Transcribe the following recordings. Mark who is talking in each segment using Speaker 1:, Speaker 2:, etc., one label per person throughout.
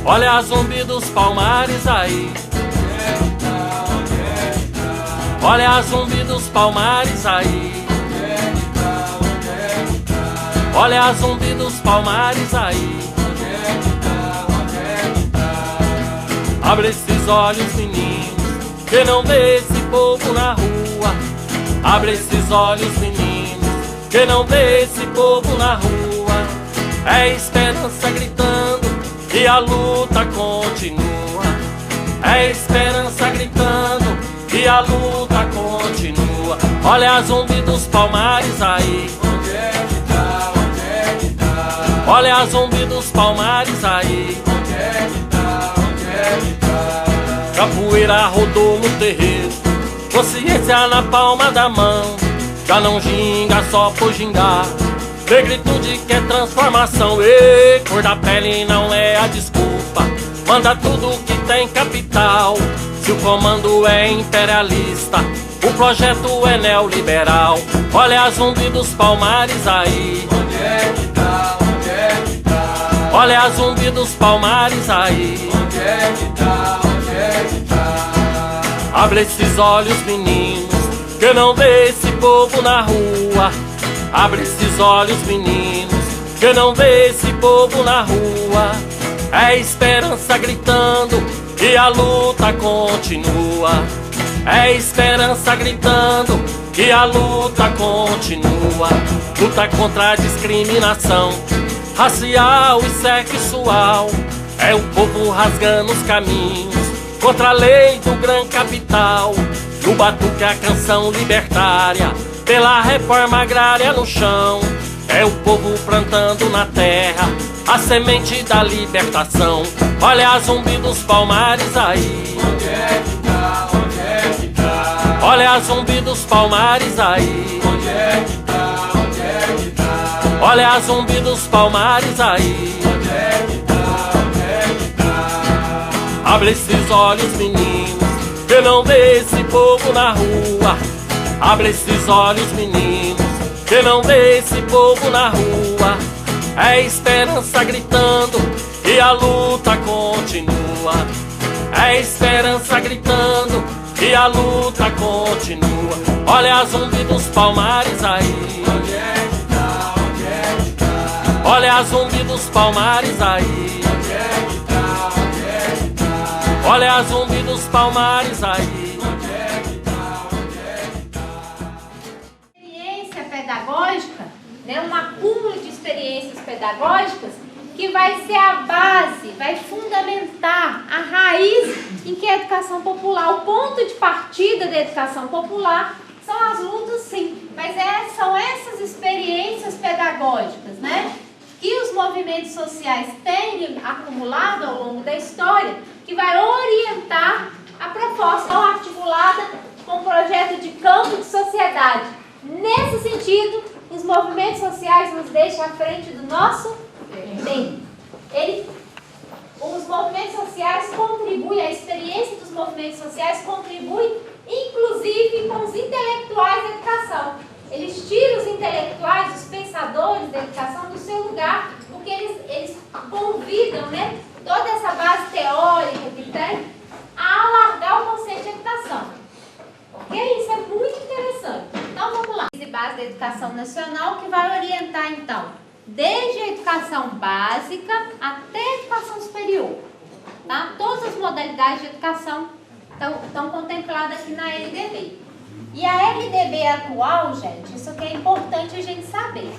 Speaker 1: Olha a zumbi dos Palmares aí. Olha a zumbi dos Palmares aí. Olha a zumbi dos Palmares aí. Abre esses olhos, meninos, que não vê esse povo na rua. Abre esses olhos, meninos, que não vê esse povo na rua. É esperança gritando e a luta continua. É esperança gritando e a luta continua. Olha a zumbi dos Palmares aí.
Speaker 2: Onde é que tá? Onde é que tá?
Speaker 1: Olha a zumbi dos Palmares aí.
Speaker 2: Onde é que tá? Onde é que tá?
Speaker 1: Capoeira rodou no terreiro, consciência na palma da mão. Já não ginga só por gingar, negritude quer transformação. E cor da pele não é a desculpa, manda tudo que tem capital. Se o comando é imperialista, o projeto é neoliberal. Olha a zumbi dos Palmares aí.
Speaker 2: Onde é que tá? Onde é que tá?
Speaker 1: Olha a zumbi dos Palmares aí.
Speaker 2: Onde é que tá? Onde é que tá?
Speaker 1: Abre esses olhos, meninos, que não vê esse povo na rua. Abre esses olhos, meninos, que não vê esse povo na rua. É esperança gritando e a luta continua. É esperança gritando e a luta continua. Luta contra a discriminação racial e sexual. É o povo rasgando os caminhos contra a lei do grande capital. No batuque a canção libertária, pela reforma agrária no chão. É o povo plantando na terra a semente da libertação. Olha a zumbi dos Palmares aí.
Speaker 2: Onde é que tá? Onde é que tá?
Speaker 1: Olha a zumbi dos Palmares aí.
Speaker 2: Onde é que tá? Onde é que tá?
Speaker 1: Olha a zumbi dos Palmares aí.
Speaker 2: Onde é que tá? Onde é que tá?
Speaker 1: Abre esses olhos, meninos, que não vê esse povo na rua. Abre esses olhos, meninos, que não vê esse povo na rua. É esperança gritando e a luta continua. É esperança gritando e a luta continua. Olha a zumbi dos Palmares aí.
Speaker 2: Onde é que tá? Onde é que tá?
Speaker 1: Olha a zumbi dos Palmares aí.
Speaker 2: Onde é que tá? Onde é que tá?
Speaker 1: Olha a zumbi dos Palmares aí.
Speaker 2: Onde é que tá? Onde é que tá?
Speaker 3: Experiência pedagógica, né, um acúmulo de experiências pedagógicas que vai ser a base, vai fundamentar a raiz em que a educação popular, o ponto de partida da educação popular são as lutas, sim, mas são essas experiências pedagógicas, né, que os movimentos sociais têm acumulado ao longo da história, que vai orientar a proposta articulada com o projeto de campo de sociedade. Nesse sentido, os movimentos sociais nos deixam à frente do nosso tempo. Os movimentos sociais contribuem, a experiência dos movimentos sociais contribui, inclusive, com os intelectuais da educação. Eles tiram os intelectuais, os pensadores da educação do seu lugar, porque eles convidam, né, toda essa base teórica que tem a alargar o conceito de educação. Ok? Isso é muito interessante. Então, vamos lá. Base da educação nacional, que vai orientar, então, desde a educação básica até a educação superior. Tá? Todas as modalidades de educação estão contempladas aqui na LDB. E a LDB atual, gente, isso aqui é importante a gente saber.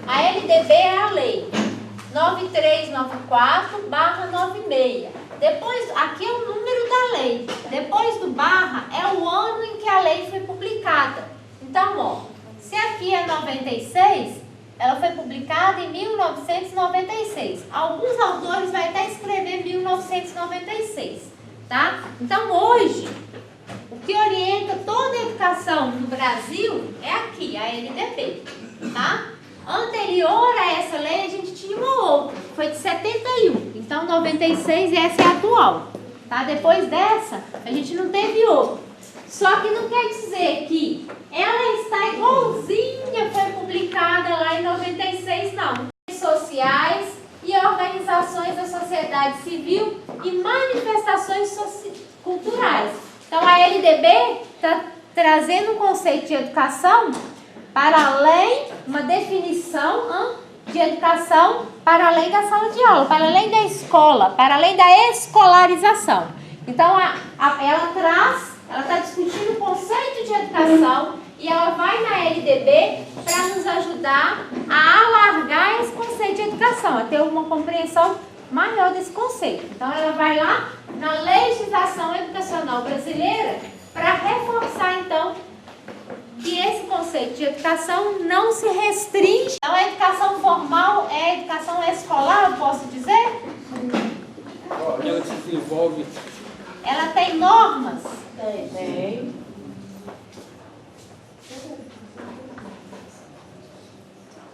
Speaker 3: A LDB é a lei 9394/96. Depois, aqui é o número da lei. Depois do barra é o ano em que a lei foi publicada. Então, ó, se aqui é 96, ela foi publicada em 1996. Alguns autores vão até escrever 1996, tá? Então, hoje, o que orienta toda a educação no Brasil é aqui, a LDB, tá? Anterior a essa lei, a gente tinha uma outra, que foi de 71. Então, 96, essa é a atual, tá? Depois dessa, a gente não teve outra. Só que não quer dizer que ela está igualzinha, foi publicada lá em 96, não. Sociais e organizações da sociedade sociedade civil e manifestações culturais. Então, a LDB está trazendo um conceito de educação para além, uma definição de educação para além da sala de aula, para além da escola, para além da escolarização. Então, ela está discutindo o conceito de educação e ela vai na LDB para nos ajudar a alargar esse conceito de educação, a ter uma compreensão maior desse conceito. Então, ela vai lá na legislação educacional brasileira para reforçar, então, que esse conceito de educação não se restringe. Então, a educação formal é a educação escolar, eu posso dizer?
Speaker 2: Ela se desenvolve.
Speaker 3: Ela tem normas?
Speaker 4: Tem.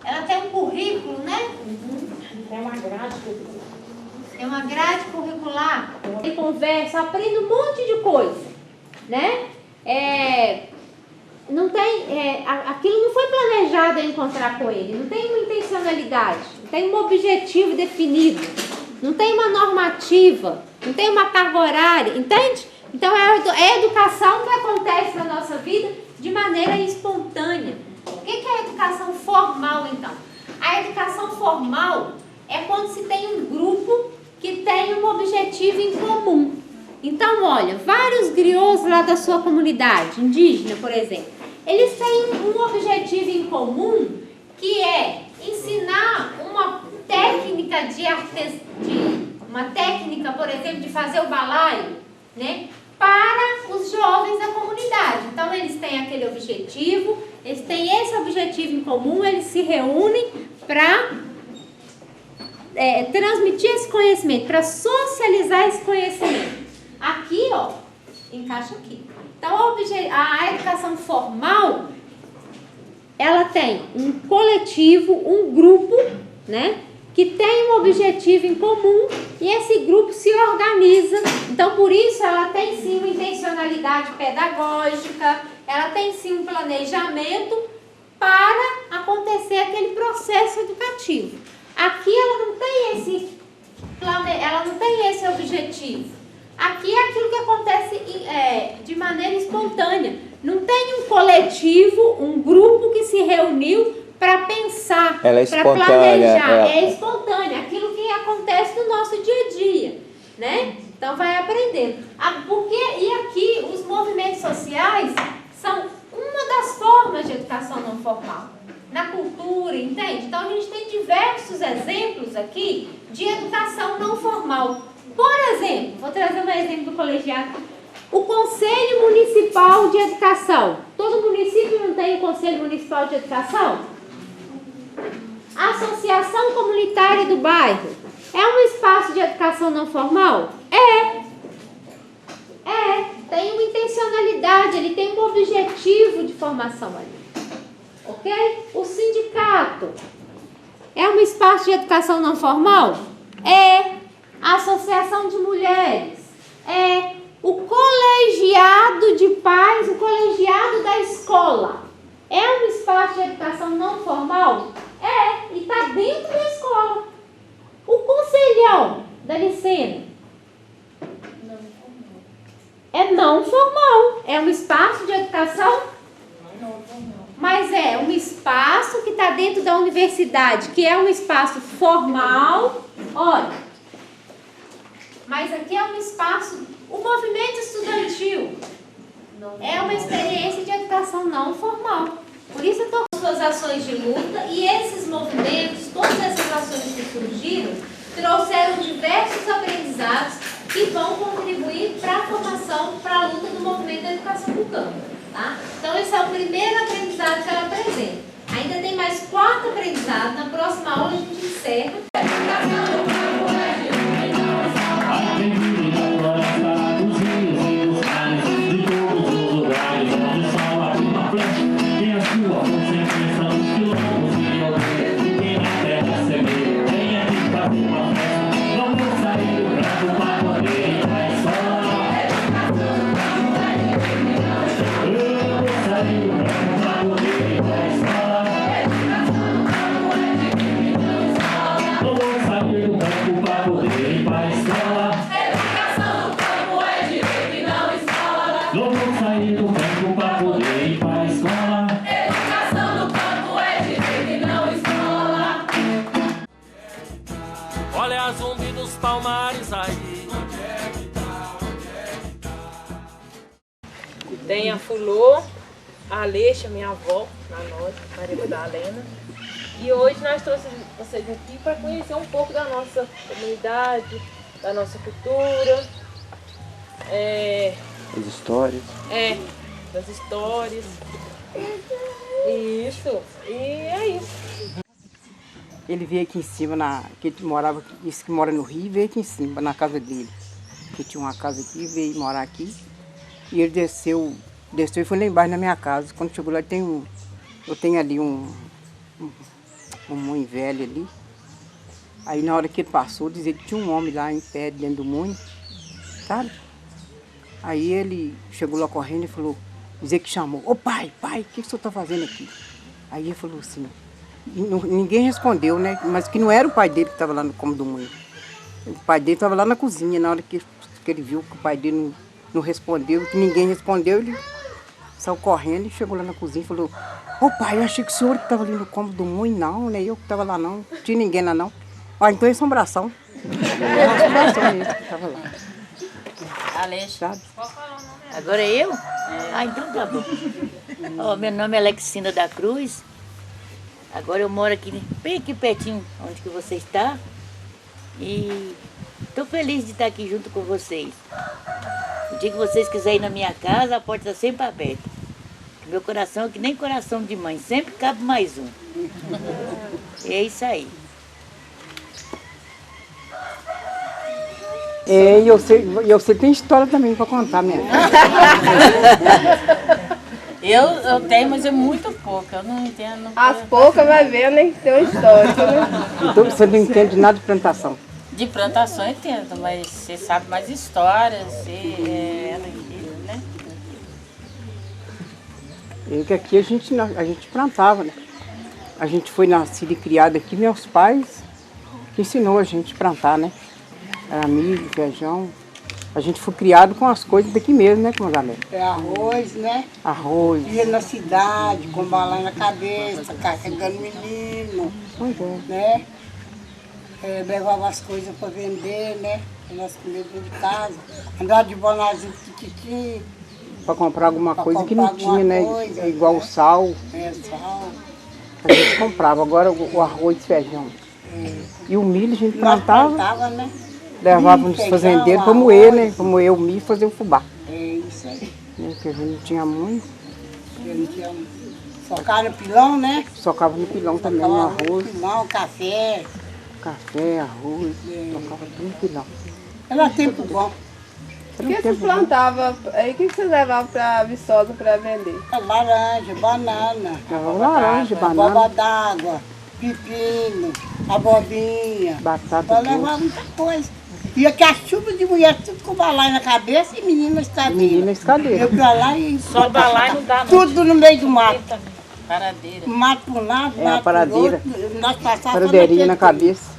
Speaker 3: Ela tem um currículo, né?
Speaker 4: Tem uma grade.
Speaker 3: Tem uma grade curricular. Ele conversa, aprende um monte de coisa, né? Não tem, aquilo não foi planejado a encontrar com ele, não tem uma intencionalidade, não tem um objetivo definido, não tem uma normativa, não tem uma carga horária, entende? Então é a educação que acontece na nossa vida de maneira espontânea. O que é a educação formal, então? A educação formal é quando se tem um grupo que tem um objetivo em comum. Então, olha, vários griots lá da sua comunidade indígena, por exemplo, eles têm um objetivo em comum que é ensinar uma técnica uma técnica, por exemplo, de fazer o balaio, né, para os jovens da comunidade. Então, eles têm aquele objetivo, eles têm esse objetivo em comum, eles se reúnem para transmitir esse conhecimento, para socializar esse conhecimento. Aqui, ó, encaixa aqui. Então, a educação formal, ela tem um coletivo, um grupo, né, que tem um objetivo em comum e esse grupo se organiza. Então, por isso, ela tem sim uma intencionalidade pedagógica, ela tem sim um planejamento para acontecer aquele processo educativo. Aqui ela não tem esse objetivo. Aqui é aquilo que acontece de maneira espontânea. Não tem um coletivo, um grupo que se reuniu para pensar, para planejar. É espontâneo, aquilo que acontece no nosso dia a dia, né? Então vai aprendendo. E aqui os movimentos sociais são uma das formas de educação não formal. Na cultura, entende? Então a gente tem diversos exemplos aqui de educação não formal. Por exemplo, vou trazer um exemplo do colegiado. O Conselho Municipal de Educação. Todo município não tem um Conselho Municipal de Educação? A Associação Comunitária do Bairro. É um espaço de educação não formal? Tem uma intencionalidade, ele tem um objetivo de formação ali. Ok? O sindicato. É um espaço de educação não formal? A associação de mulheres, o colegiado de pais, o colegiado da escola. É um espaço de educação não formal? E está dentro da escola. O conselhão da Licena é não formal. É um espaço de educação, mas é um espaço que está dentro da universidade, que é um espaço formal. Olha. Mas aqui é um espaço, o movimento estudantil é uma experiência de educação não formal. Por isso eu estou com suas ações de luta e esses movimentos, todas essas ações que surgiram, trouxeram diversos aprendizados que vão contribuir para a formação, para a luta do movimento da educação do campo. Tá? Então esse é o primeiro aprendizado que ela apresenta. Ainda tem mais 4 aprendizados, na próxima aula a gente encerra.
Speaker 5: Eu vou sair pra poder ir pra escola.
Speaker 1: palmares aí.
Speaker 4: Tem a Fulô, a Aleixa, minha avó, a nossa, Maria Madalena. E hoje nós trouxemos vocês aqui para conhecer um pouco da nossa comunidade, da nossa cultura.
Speaker 5: As histórias.
Speaker 4: Das histórias. Isso, e é isso.
Speaker 6: Ele veio aqui em cima, que ele morava, disse que mora no Rio, veio aqui em cima, na casa dele. Que tinha uma casa aqui, veio morar aqui. E ele desceu e foi lá embaixo na minha casa. Quando chegou lá, eu tenho ali um moinho velho ali. Aí na hora que ele passou, dizia que tinha um homem lá em pé dentro do moinho, sabe? Aí ele chegou lá correndo e falou, dizer que chamou, ô pai, o que o senhor está fazendo aqui? Aí ele falou assim, ninguém respondeu, né? Mas que não era o pai dele que estava lá no cômodo do moinho. O pai dele estava lá na cozinha, na hora que ele viu que o pai dele não respondeu, que ninguém respondeu, ele saiu correndo e chegou lá na cozinha e falou, ô pai, eu achei que o senhor que estava ali no cômodo do moinho, não, né? Eu que estava lá não tinha ninguém lá não. Ah, então é assombração. É assombração mesmo que estava lá.
Speaker 7: Aleixa.
Speaker 6: Sabe?
Speaker 7: Agora é eu? Ah, então tá bom. Ó, meu nome é Alexina da Cruz. Agora eu moro bem aqui pertinho onde que você está. E estou feliz de estar aqui junto com vocês. O dia que vocês quiserem ir na minha casa, a porta está sempre aberta. Meu coração é que nem coração de mãe, sempre cabe mais um. E é isso aí.
Speaker 6: E você tem história também para contar, mesmo.
Speaker 8: Eu tenho, mas é muito pouca, eu não entendo.
Speaker 9: As poucas vai ver, nem tem uma história, né?
Speaker 6: Então você não entende nada de plantação?
Speaker 8: De plantação eu entendo, mas você sabe mais histórias, né?
Speaker 6: E que aqui a gente plantava, né? A gente foi nascido e criado aqui, meus pais que ensinou a gente a plantar, né? Era milho, feijão. A gente foi criado com as coisas daqui mesmo, né, com a galera?
Speaker 10: É arroz, né?
Speaker 6: Arroz.
Speaker 10: Ia na cidade, com bala na cabeça, carregando menino, né? Levava as coisas para vender, né? Para nós comer dentro de casa. Andava de bonazinho tititi.
Speaker 6: Para comprar alguma coisa que não tinha, né? É igual o sal.
Speaker 10: Sal.
Speaker 6: A gente comprava. Agora o arroz e feijão. E o milho a gente plantava,
Speaker 10: né?
Speaker 6: Levava nos fazendeiros para moer, né? Para moer o milho e fazer o fubá.
Speaker 10: É isso aí.
Speaker 6: Porque a gente não tinha muito.
Speaker 10: Socava no pilão, né?
Speaker 6: Socava no pilão também, no arroz.
Speaker 10: Pilão, café.
Speaker 6: Café, arroz, socava tudo no pilão.
Speaker 10: Era tempo bom.
Speaker 9: O que vocês plantavam? Aí o que vocês levavam para Viçosa para vender?
Speaker 10: Laranja, banana.
Speaker 6: Laranja, banana.
Speaker 10: Baba d'água, pepino, abobrinha.
Speaker 6: Batata
Speaker 10: Eu levava muita coisa. E aqui a chuva de mulher, tudo com balai na cabeça e menina escadeira.
Speaker 6: Menina escadeira.
Speaker 10: Eu pra lá e...
Speaker 8: Só balai não dá, não.
Speaker 10: Tudo no meio do mato.
Speaker 8: Paradeira.
Speaker 10: Mato por um lado,
Speaker 6: É,
Speaker 10: mato
Speaker 6: a paradeira.
Speaker 10: por outro. Nós passávamos
Speaker 6: Paradeirinha na cabeça.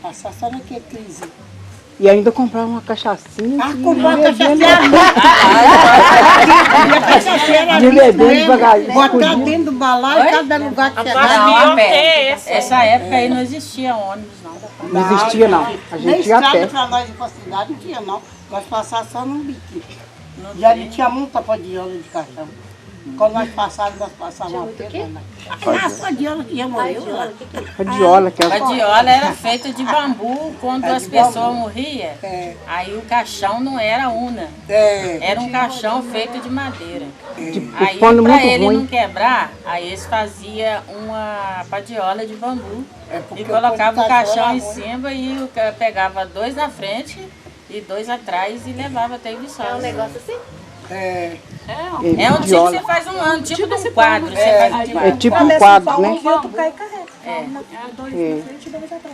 Speaker 10: Passar só naquele crise.
Speaker 6: E ainda comprava uma cachaçinha.
Speaker 10: Comprar uma cachaceira.
Speaker 6: De beber devagarzinho.
Speaker 10: Botar dentro do balaio, cada lugar que
Speaker 8: Não, essa época aí não existia ônibus, não.
Speaker 6: Não existia, não. A
Speaker 10: Nem
Speaker 6: gente ia a pé.
Speaker 10: estrada pra nós ir pra cidade não tinha, não. Nós passávamos só num biquinho. Já tinha muita padiola de caixão. Quando nós passávamos a pé. A padiola que já morreu lá.
Speaker 6: Radiola, que é
Speaker 8: A diola era feita de bambu, quando as pessoas morriam, aí o caixão não era una, era um caixão feito de madeira. Aí
Speaker 6: pano
Speaker 8: para
Speaker 6: muito
Speaker 8: ele
Speaker 6: ruim.
Speaker 8: não quebrar, aí eles faziam uma padiola de bambu
Speaker 10: porque
Speaker 8: e colocava o
Speaker 10: o
Speaker 8: caixão
Speaker 10: era
Speaker 8: em
Speaker 10: ruim.
Speaker 8: cima e pegava 2 na frente e 2 atrás e levava até Viçosa.
Speaker 3: É um negócio assim?
Speaker 8: É um tipo que você faz um ano, tipo de um quadro. Você faz um tipo
Speaker 6: É tipo um quadro, né?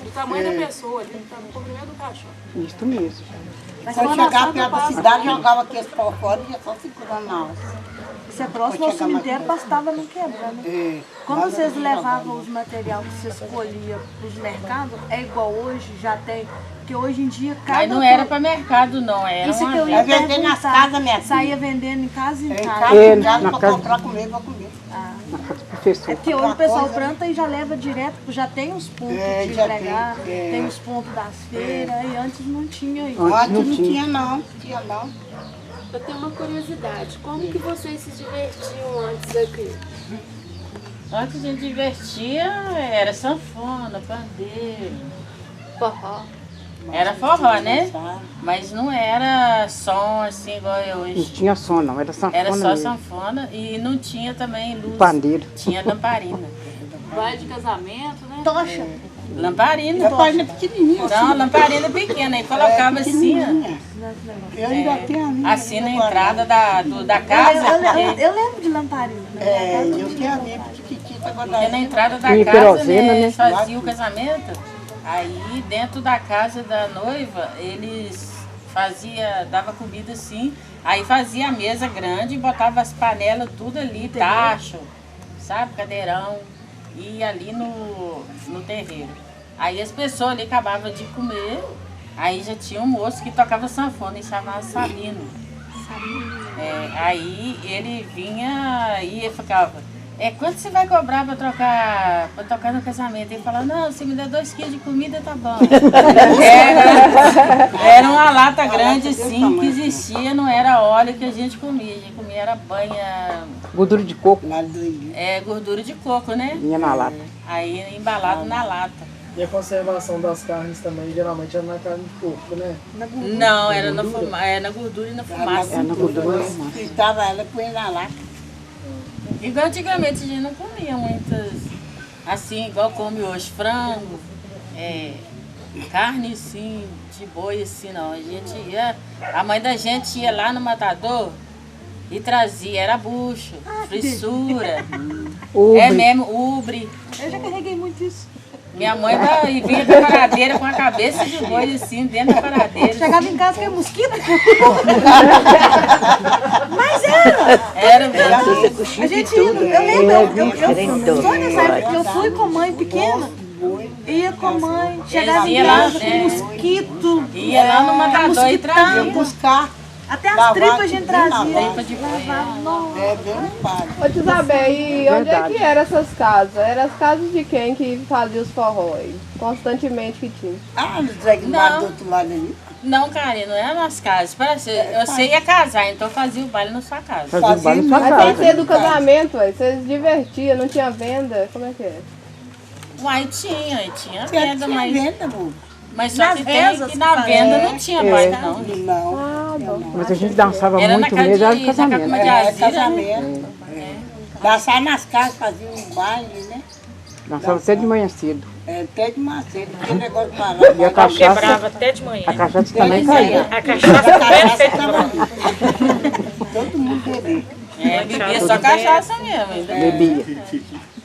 Speaker 4: O tamanho da pessoa, ali, o comprimento do caixão.
Speaker 6: Isso mesmo.
Speaker 10: Quando chegava perto da cidade, jogava aqueles pau fora e ia só segurando na alça.
Speaker 5: ser próximo ao cemitério, bastava não quebrar, né? Quando vocês levavam os materiais que vocês colhiam para os mercados, é igual hoje, já tem. Porque hoje em dia cada.
Speaker 8: Mas não era para mercado, não. Era
Speaker 5: isso
Speaker 8: uma
Speaker 5: que eu ia
Speaker 10: vender nas casas, minha filha.
Speaker 5: Saía vendendo em casa em casa.
Speaker 10: Para comprar comer, para comer.
Speaker 5: É porque hoje o pessoal planta e já leva direto, já tem os pontos de entregar, tem os pontos das feiras, e antes não tinha isso.
Speaker 10: Antes não tinha não.
Speaker 4: Eu tenho uma curiosidade, como que vocês se divertiam antes aqui?
Speaker 8: Antes a gente divertia, era sanfona, pandeiro.
Speaker 4: Forró.
Speaker 8: Era forró, né? Mas não era som assim igual é hoje.
Speaker 6: Não tinha som, não, era sanfona
Speaker 8: Era só
Speaker 6: mesmo.
Speaker 8: sanfona e não tinha também luz.
Speaker 6: Pandeiro.
Speaker 8: Tinha lamparina.
Speaker 4: Vai de casamento, né?
Speaker 5: Tocha.
Speaker 8: Lamparina.
Speaker 10: Lamparina pequenininha.
Speaker 8: Não, lamparina pequena. E colocava assim, ó.
Speaker 10: Eu ainda tenho a minha.
Speaker 8: Assim na entrada da casa.
Speaker 5: Eu lembro de lamparina.
Speaker 10: Eu tenho a minha pequitita
Speaker 8: Porque
Speaker 10: agora.
Speaker 8: na entrada da
Speaker 6: Tinha
Speaker 8: casa,
Speaker 6: querosene,
Speaker 8: né,
Speaker 6: né?
Speaker 8: eles faziam o casamento. Aí dentro da casa da noiva, eles dava comida assim, aí fazia a mesa grande, botava as panelas tudo ali, tacho, sabe, cadeirão, e ali no terreiro. Aí as pessoas ali acabavam de comer, aí já tinha um moço que tocava sanfona e chamava Sabino. Aí ele vinha e ficava, quanto você vai cobrar pra tocar no casamento? Ele falava, não, se me der 2 quilos de comida, tá bom. Era uma lata grande assim, que existia, não era óleo que a gente comia era banha...
Speaker 6: Gordura de coco.
Speaker 8: Gordura de coco, né?
Speaker 6: Vinha na lata.
Speaker 8: Aí embalado na lata.
Speaker 11: E a conservação das carnes também, geralmente, era na carne de porco, né?
Speaker 8: Não, era na gordura e na fumaça.
Speaker 6: Era na gordura.
Speaker 10: Fritava ela e punha na lata.
Speaker 8: Igual antigamente a gente não comia muitas, assim, igual come hoje, frango, carne assim, de boi assim, não. A mãe da gente ia lá no matador e trazia, era bucho, frissura, ubre.
Speaker 5: Eu já carreguei muito isso.
Speaker 8: Minha mãe vinha da paradeira com a cabeça de boi assim, dentro da paradeira.
Speaker 5: Chegava em casa que era mosquito. Mas era!
Speaker 8: Era mesmo.
Speaker 5: A gente ia, eu lembro, só nessa época que eu fui com a mãe pequena, ia com a mãe, chegava em casa com mosquito.
Speaker 8: Ia lá no matador e trazia.
Speaker 10: Buscar.
Speaker 5: Até as tripas a gente trazia.
Speaker 8: Tripa de boi.
Speaker 9: Ô, tia Isabel, e onde é que eram essas casas? Eram as casas de quem que fazia os forró aí? Constantemente que tinha.
Speaker 10: No Zé Guimarães do outro lado ali.
Speaker 8: Não, Karina, não era nas casas. Você ia casar, então fazia o baile na sua casa.
Speaker 6: Fazia o baile na sua
Speaker 9: Mas
Speaker 6: casa.
Speaker 9: sem ser do casamento, ué, vocês se divertiam, não tinha venda? Como é que é?
Speaker 8: Uai, tinha venda, mas...
Speaker 10: Venda, amor.
Speaker 8: Mas só que tem que na venda não tinha baile, não.
Speaker 10: Não.
Speaker 6: Mas a gente dançava
Speaker 8: Era
Speaker 6: muito
Speaker 8: na
Speaker 6: mesmo, era
Speaker 8: casa
Speaker 6: casamento.
Speaker 8: de Azira,
Speaker 10: Casamento. Dançar nas casas, fazia um baile, né?
Speaker 6: Dançava até de manhã cedo.
Speaker 10: Até de manhã cedo, aquele negócio parado.
Speaker 6: E a cachaça,
Speaker 4: Quebrava até de manhã.
Speaker 6: a cachaça também caía.
Speaker 4: A cachaça também
Speaker 10: Todo mundo bebia.
Speaker 8: Bebia só cachaça mesmo.
Speaker 6: Bebia.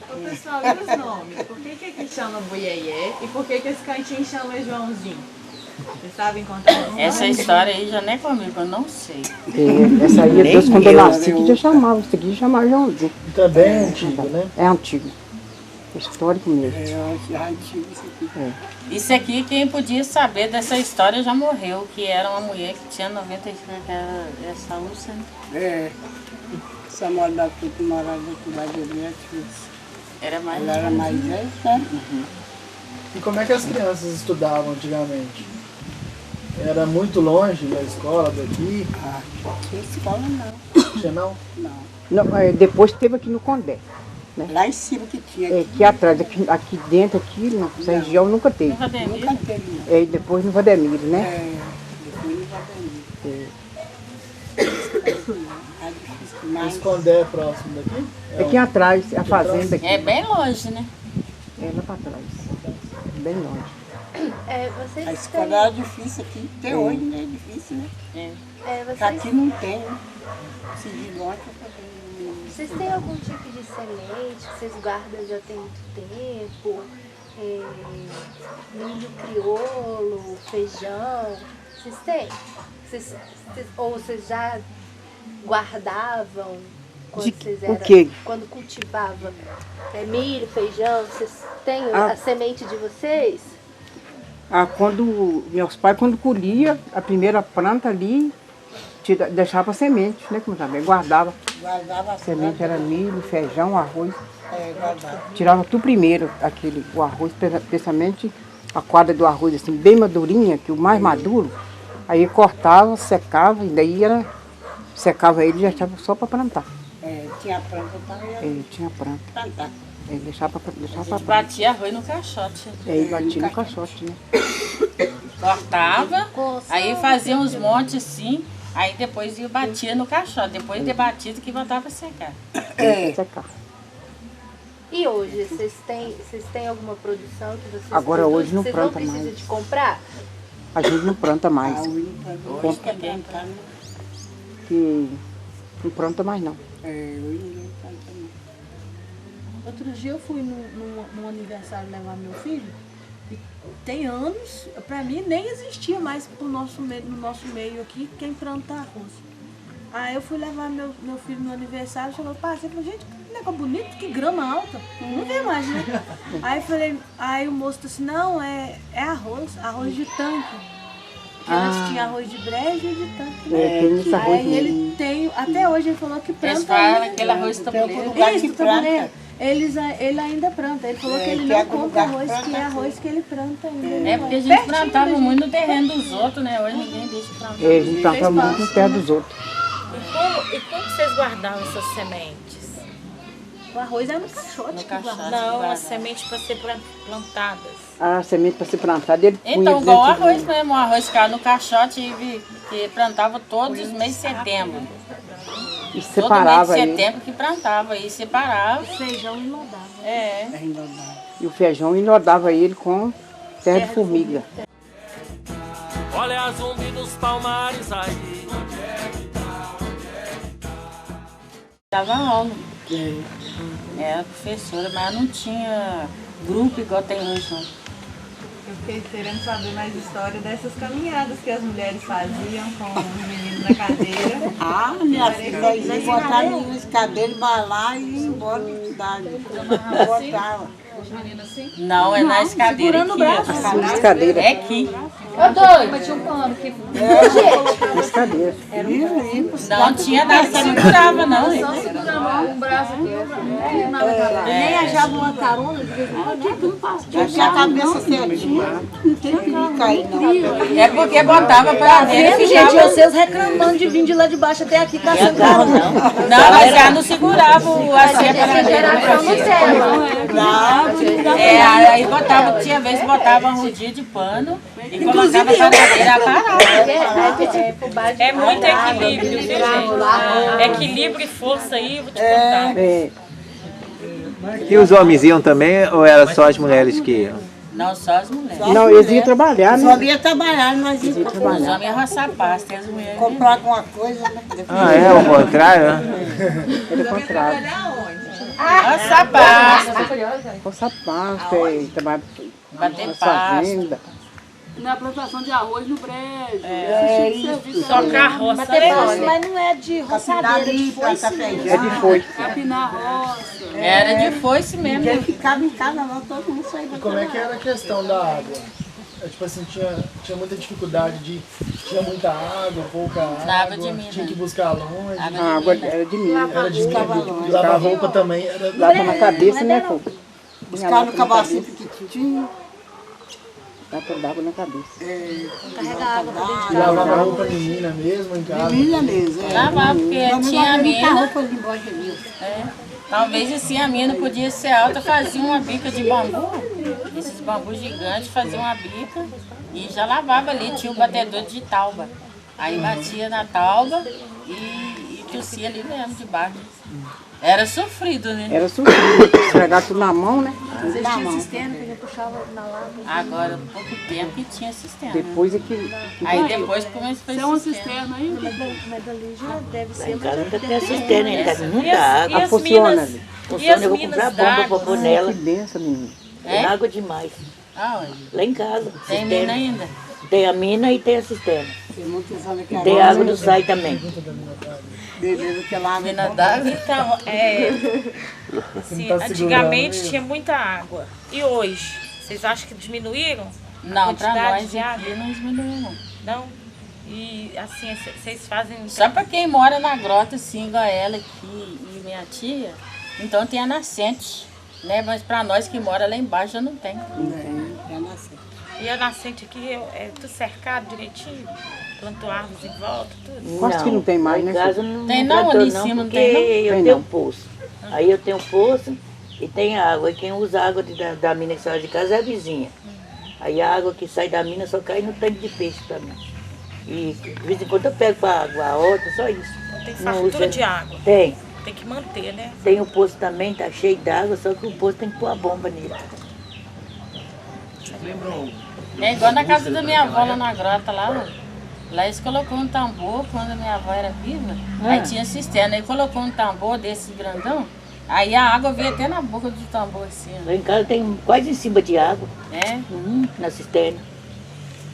Speaker 12: Ô pessoal, e os nomes? Por que aqui chama Buiaié e por que esse cantinho chama Joãozinho? Vocês sabem contar?
Speaker 8: Essa história aí já nem é comigo, eu não sei.
Speaker 6: Essa aí, Deus, quando eu nasci, que já chamava. Isso aqui chamava Joãozinho.
Speaker 11: Então é bem antigo, né?
Speaker 6: É antigo. Histórico mesmo.
Speaker 10: É antigo isso aqui.
Speaker 8: Isso aqui, quem podia saber dessa história já morreu, que era uma mulher que tinha 93, que era essa Lúcia, né?
Speaker 10: Essa mulher daqui que morava do outro lado ali é difícil.
Speaker 8: Ela
Speaker 10: era mais velha, né?
Speaker 11: E como é que as crianças estudavam antigamente? Era muito longe da escola daqui?
Speaker 10: Não tinha escola não.
Speaker 11: Tinha não?
Speaker 10: Não.
Speaker 6: Depois teve aqui no Condé. Né?
Speaker 10: Lá em cima que tinha.
Speaker 6: Aqui atrás, aqui dentro, aqui, nessa região nunca teve.
Speaker 8: No Vademir?
Speaker 10: Nunca teve, não.
Speaker 6: E depois no Vademir, né?
Speaker 10: Depois no Vademir.
Speaker 11: Esse Condé é próximo daqui?
Speaker 6: Aqui atrás, a fazenda aqui.
Speaker 8: É bem longe, né?
Speaker 6: É lá para trás. Bem longe.
Speaker 3: Vocês
Speaker 10: A escola era difícil aqui, até hoje né? É difícil, né?
Speaker 3: vocês,
Speaker 10: Aqui não tem, né? Se de longe
Speaker 3: vocês têm algum tipo de semente que vocês guardam já tem muito tempo? Milho crioulo, feijão? Vocês têm? Ou vocês já guardavam quando vocês
Speaker 6: o quê?
Speaker 3: quando cultivava milho, feijão, vocês têm
Speaker 6: Ah.
Speaker 3: a semente de vocês?
Speaker 6: Quando meus pais, quando colhia a primeira planta ali, deixava semente, né? Como também guardava.
Speaker 10: Guardava
Speaker 6: A semente era milho, feijão, arroz.
Speaker 10: guardava.
Speaker 6: Tirava tudo primeiro, o arroz, especialmente a quadra do arroz, assim, bem madurinha, que o mais maduro. Aí cortava, secava, e daí secava ele e já estava só para plantar.
Speaker 10: Tinha planta para
Speaker 6: Tinha planta.
Speaker 10: plantar.
Speaker 6: Deixava para plantar.
Speaker 8: Batia arroz no caixote.
Speaker 6: E batia no caixote, né?
Speaker 8: Cortava, aí fazia uns montes assim, aí depois ia batia no caixote. Depois de batido que botava a secar.
Speaker 6: Secar.
Speaker 3: E hoje, vocês têm alguma produção que vocês
Speaker 6: Agora
Speaker 3: produzem?
Speaker 6: hoje não
Speaker 3: Vocês
Speaker 6: planta
Speaker 3: não precisam
Speaker 6: mais.
Speaker 3: de comprar?
Speaker 6: A gente não planta mais.
Speaker 8: Hoje ninguém planta.
Speaker 6: Que não planta mais não.
Speaker 5: Outro dia eu fui num aniversário levar meu filho, e tem anos, pra mim nem existia mais no nosso meio aqui quem planta arroz. Aí eu fui levar meu filho no aniversário, falou, você falou, gente, que negócio bonito, que grama alta. Não vê mais, né? Aí o moço disse, não, é arroz de tanque. Porque antes tinha arroz de brejo e de tanque.
Speaker 6: Tem esse arroz
Speaker 5: Aí ele
Speaker 6: mesmo.
Speaker 5: tem, até hoje ele falou que planta.
Speaker 8: Eles falam aquele arroz tabuleiro.
Speaker 5: Isso, tabuleiro. Ele ainda planta. Ele falou que ele não compra arroz, que é arroz que ele planta ainda.
Speaker 8: É porque a gente plantava muito no terreno dos outros, né? Hoje ninguém deixa plantar.
Speaker 6: A gente plantava muito no pé dos outros.
Speaker 4: E como vocês guardavam essas sementes?
Speaker 5: O arroz é no caixote.
Speaker 8: No caixote.
Speaker 4: Não, as sementes para ser plantadas.
Speaker 6: A semente para ser plantada, ele punha
Speaker 8: Então, igual o
Speaker 6: dentro
Speaker 8: arroz mesmo, o arroz ficava no caixote e plantava todos os meses de setembro.
Speaker 6: e
Speaker 8: Todo
Speaker 6: separava
Speaker 8: mês de
Speaker 6: ele.
Speaker 8: setembro que plantava e separava.
Speaker 5: Feijão enlodava.
Speaker 8: É.
Speaker 6: E o feijão enlodava ele com terra de formiga.
Speaker 1: Olha a zumbi dos palmares aí.
Speaker 8: Dava aula. Era professora, mas não tinha grupo igual tem hoje, não.
Speaker 12: Eu fiquei querendo saber mais história dessas caminhadas que as mulheres faziam com os meninos na cadeira.
Speaker 10: Minha filha, ia botar nas cadeiras, balar e ir embora da cidade. Botava.
Speaker 12: Os meninos assim?
Speaker 8: Não, é na escadeira aqui.
Speaker 6: As cadeiras.
Speaker 8: É aqui.
Speaker 3: Ô, doido!
Speaker 12: Mas tinha um pano que...
Speaker 6: As cadeiras.
Speaker 8: Não tinha nada que segurava, não.
Speaker 12: Só segurava um braço aqui, não nada pra lá.
Speaker 5: Nem achava uma carona, de vez em quando.
Speaker 10: Já tinha a cabeça certinha. Não tem perigo cair, não.
Speaker 8: É porque botava pra dentro e
Speaker 5: Gente,
Speaker 8: ficava...
Speaker 5: vocês reclamando de vir de lá de baixo até aqui caçando carona.
Speaker 8: Não, mas já não segurava a cepa na
Speaker 3: Geração Nutella.
Speaker 8: aí botava, tinha vez que botava um rodinho de pano e colocava a cadeira a parar.
Speaker 4: É muito equilíbrio, viu, gente? Equilíbrio e força aí, eu vou te contar.
Speaker 13: E os homens iam também ou era só as mulheres que iam?
Speaker 8: Não, só as mulheres.
Speaker 6: Não, eles iam trabalhar,
Speaker 10: Só
Speaker 6: né?
Speaker 10: ia trabalhar, nós íamos
Speaker 8: Os homens iam roçar pasta e as mulheres...
Speaker 10: comprar alguma coisa, né?
Speaker 13: Ah, é o contrário, né?
Speaker 6: Era o contrário.
Speaker 8: Roçar pasta.
Speaker 6: Roçar pasta, trabalhar
Speaker 8: Bater
Speaker 6: na
Speaker 8: pasta.
Speaker 6: fazenda.
Speaker 5: Na plantação de arroz no brejo.
Speaker 4: Tocar roça.
Speaker 5: Mas não é de roçadeira, de foice mesmo.
Speaker 6: É de foice.
Speaker 5: Capinar roça.
Speaker 8: Era de foice mesmo.
Speaker 10: Ninguém ficava em casa, não, todo mundo saía
Speaker 11: E
Speaker 10: pra
Speaker 11: como é que era a questão da água? Tipo assim, tinha muita dificuldade de... Tinha muita água, pouca água,
Speaker 8: de mina.
Speaker 11: tinha que buscar longe.
Speaker 6: A água era de milho.
Speaker 11: Era de milho. Lavar roupa também era...
Speaker 6: Dava na cabeça, né, pô?
Speaker 10: buscar no cabacinho pequitinho.
Speaker 6: Dá pra dar água na cabeça.
Speaker 5: Carregar água pra dentro
Speaker 11: E lavava roupa de mina mesmo em casa.
Speaker 10: Menina mesmo.
Speaker 8: Lavava, porque tinha a mina.
Speaker 10: roupa de embora de mil.
Speaker 8: Talvez assim a mina podia ser alta, fazia uma bica de bambu, esses bambus gigantes, fazia uma bica e já lavava ali, tinha um batedor de tauba. Aí batia na tauba e tossia ali mesmo debaixo. Era sofrido, né?
Speaker 6: Era sofrido, esfregar tudo na mão, né?
Speaker 5: Vocês tinham cisterna que a gente puxava na lava.
Speaker 8: Agora, pouco tempo que tinha cisterna.
Speaker 6: Depois é que...
Speaker 8: Aí depois começou a
Speaker 5: Tem uma cisterna aí? Mas dali já deve ser.
Speaker 7: Em casa nunca tem a cisterna, em casa muita
Speaker 4: E
Speaker 7: água.
Speaker 4: as
Speaker 6: funciona,
Speaker 4: minas?
Speaker 6: né?
Speaker 4: E
Speaker 7: Funciona,
Speaker 4: as
Speaker 7: eu vou
Speaker 4: minas
Speaker 7: comprar bomba pra
Speaker 4: d'água?
Speaker 7: pôr nela.
Speaker 6: Que benção, menino.
Speaker 7: Tem água demais.
Speaker 8: Aonde?
Speaker 7: Lá em casa.
Speaker 8: Tem
Speaker 7: cisterna.
Speaker 8: mina ainda?
Speaker 7: Tem a mina e tem a cisterna.
Speaker 10: Tem muitos anos que
Speaker 7: E tem água do SAI também.
Speaker 10: Bebendo aquela
Speaker 8: Mina d'água.
Speaker 14: Então, assim,
Speaker 11: Não tá
Speaker 14: antigamente
Speaker 11: segurando,
Speaker 14: tinha muita água. E hoje? Vocês acham que diminuíram? a
Speaker 8: Não, pra
Speaker 14: quantidade
Speaker 8: nós
Speaker 14: de água?
Speaker 8: aqui não diminuiu, não.
Speaker 14: Não? E assim, vocês fazem.
Speaker 8: Só pra quem mora na grota, assim, igual ela aqui e minha tia, então tem a nascente, né? Mas pra nós que mora lá embaixo já não tem.
Speaker 10: é a nascente.
Speaker 14: E a nascente aqui é tudo cercado direitinho? Plantou árvores em volta, tudo?
Speaker 6: Quase que não tem mais,
Speaker 7: lá em
Speaker 6: né,
Speaker 7: casa
Speaker 6: filho?
Speaker 7: não
Speaker 8: Tem não,
Speaker 7: plantou
Speaker 8: ali em cima não
Speaker 7: porque
Speaker 8: tem não?
Speaker 7: eu
Speaker 6: Tem
Speaker 7: tenho
Speaker 6: não.
Speaker 7: poço. Aí eu tenho poço e tem água. E quem usa a água da mina que sai de casa é a vizinha. Aí a água que sai da mina só cai no tanque de peixe pra mim. E de vez em quando eu pego pra água, a horta, só isso.
Speaker 14: Então tem
Speaker 7: Não
Speaker 14: fartura
Speaker 7: usa-
Speaker 14: de água.
Speaker 7: Tem.
Speaker 14: Tem que manter, né?
Speaker 7: Tem o poço também, tá cheio d'água, só que o poço tem que pôr a bomba nele.
Speaker 8: É igual na casa da minha avó lá na grota, lá eles colocou um tambor quando a minha avó era viva, aí tinha cisterna, aí colocou um tambor desse grandão, aí a água veio até na boca do tambor assim.
Speaker 7: Lá em casa tem quase em cima de água.
Speaker 8: É?
Speaker 7: Na cisterna.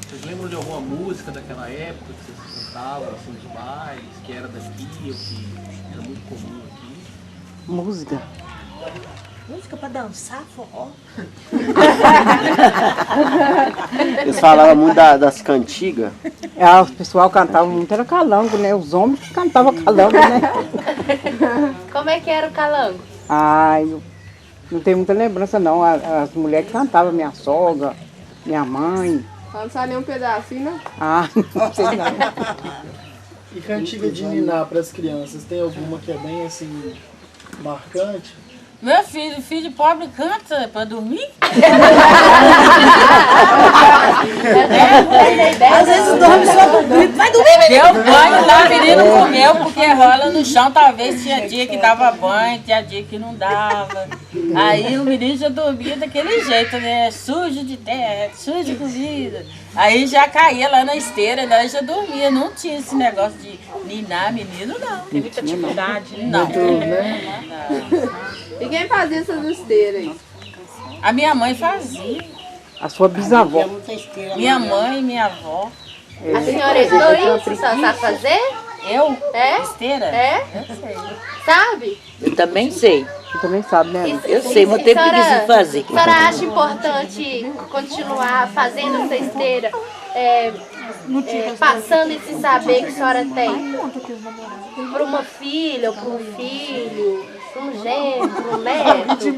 Speaker 2: Vocês lembram de alguma música daquela época que vocês cantavam, assim, nos bailes, que era daqui, ou que era muito comum aqui?
Speaker 6: Música.
Speaker 5: Música pra dançar, forró.
Speaker 15: Eles falavam muito das cantigas.
Speaker 6: O pessoal cantava muito, era calango, né? Os homens que cantavam calango, né?
Speaker 3: Como é que era o calango?
Speaker 6: Ai, eu não tenho muita lembrança não. As mulheres que cantavam, minha sogra, minha mãe.
Speaker 9: Dançar nem um pedacinho, né?
Speaker 6: Ah, não sei não.
Speaker 11: E cantiga de ninar para as crianças, tem alguma que é bem assim, marcante?
Speaker 8: Meu filho pobre canta pra dormir?
Speaker 5: Às vezes dorme só dormir, vai dormir.
Speaker 8: Deu banho lá, o menino comeu porque rola no chão, talvez tinha dia que dava banho, tinha dia que não dava. Aí o menino já dormia daquele jeito, né? Sujo de terra, sujo de comida. Aí já caía lá na esteira, né? Já dormia, não tinha esse negócio de ninar menino, não.
Speaker 14: Tem muita atividade, né?
Speaker 8: Não.
Speaker 9: E quem fazia essas esteiras aí?
Speaker 8: A minha mãe fazia.
Speaker 6: A sua bisavó.
Speaker 8: Minha mãe e minha avó.
Speaker 3: A senhora estudou isso? A senhora sabe fazer?
Speaker 8: Eu?
Speaker 3: É?
Speaker 8: Esteira?
Speaker 3: É?
Speaker 8: Eu sei.
Speaker 3: Sabe?
Speaker 7: Eu também sei.
Speaker 6: Você também sabe, né?
Speaker 7: Eu sei, mas eu tenho preguiça de fazer.
Speaker 3: A senhora acha importante continuar fazendo essa esteira, passando esse saber que a senhora tem para uma filha, ou para um filho, para um genro, para um neto?